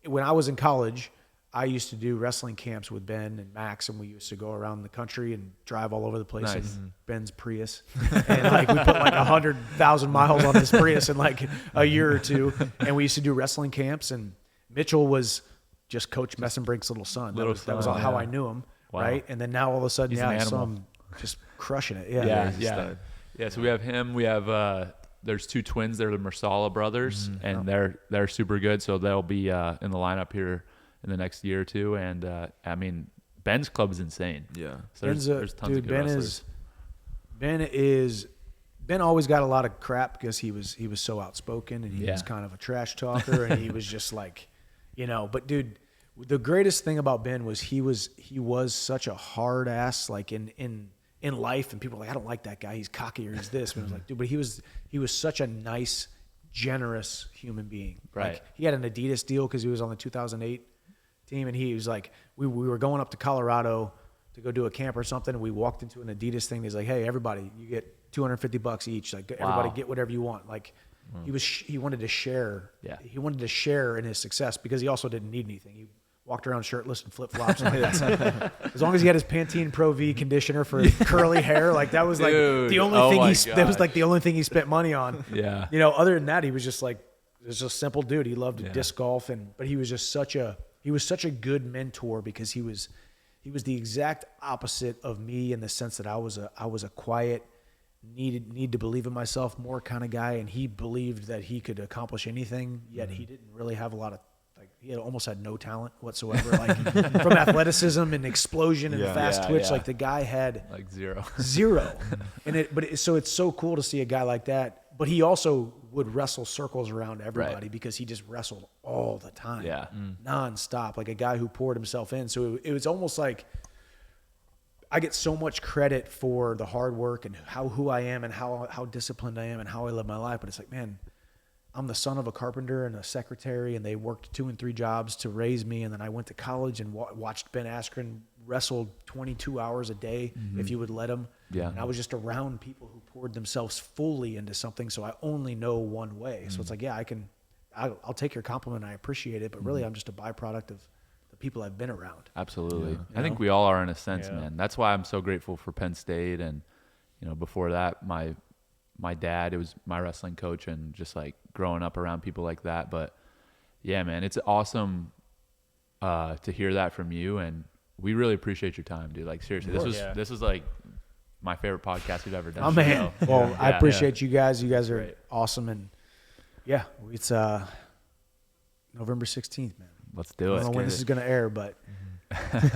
when I was in college, I used to do wrestling camps with Ben and Max, and we used to go around the country and drive all over the place Nice. in Ben's Prius. And like we put like 100,000 miles on his Prius in like a year or two. And we used to do wrestling camps, and Mitchell was just Coach Messenbrink's little son. That was son, how yeah. I knew him. Wow. Right. And then now all of a sudden, He's an I saw animal. him just crushing it. Yeah, he's a yeah. stud. Yeah, so we have him. We have there's two twins. They're the Marsala brothers, and they're super good. So they'll be in the lineup here in the next year or two. And I mean, Ben's club is insane. Yeah. So there's tons of good wrestlers. Ben always got a lot of crap because he was so outspoken and he was kind of a trash talker and he was just like, But dude, the greatest thing about Ben was he was such a hard ass like in life, and people were like, I don't like that guy. He's cocky or he's this. But I was like, dude, but he was such a nice, generous human being. Right. Like, he had an Adidas deal because he was on the 2008 team, and he was like, we were going up to Colorado to go do a camp or something, and we walked into an Adidas thing. He's like, hey, everybody, you get $250 each. Like, everybody get whatever you want. Like, he wanted to share. Yeah. He wanted to share in his success because he also didn't need anything. He walked around shirtless and flip flops. As long as he had his Pantene Pro V conditioner for his curly hair, like that was like Dude, the only thing that was like the only thing he spent money on. Yeah. Other than that, he was just like just a simple dude. He loved disc golf, but he was just such a good mentor because he was the exact opposite of me in the sense that I was a quiet, need to believe in myself more kind of guy, and he believed that he could accomplish anything, yet he didn't really have a lot of, like, he almost had no talent whatsoever, like from athleticism and explosion and fast twitch. Like, the guy had Like zero. And so it's so cool to see a guy like that, but he also would wrestle circles around everybody because he just wrestled all the time, nonstop, like a guy who poured himself in. So it was almost like I get so much credit for the hard work and who I am and how disciplined I am and how I live my life. But it's like, man, I'm the son of a carpenter and a secretary, and they worked 2 and 3 jobs to raise me. And then I went to college and watched Ben Askren wrestle 22 hours a day, if you would let him. Yeah. And I was just around people who poured themselves fully into something. So I only know one way. So it's like, yeah, I'll take your compliment. I appreciate it. But really, I'm just a byproduct of the people I've been around. Absolutely. I think we all are in a sense, man. That's why I'm so grateful for Penn State. And, before that, my dad, it was my wrestling coach, and just like growing up around people like that. But yeah, man, it's awesome to hear that from you. And we really appreciate your time, dude. Like, seriously, this was like my favorite podcast we've ever done. Oh, man. So, Well, I appreciate you guys. You guys are awesome. And yeah, it's November 16th, man. Let's do I it. don't know when this is going to air, but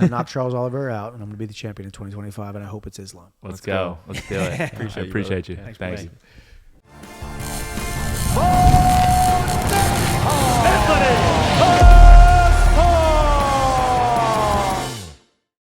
knock Charles Olivera out, and I'm going to be the champion in 2025, and I hope it's Islam. Let's go. Let's do it. I appreciate you. Thanks, Thank buddy. you.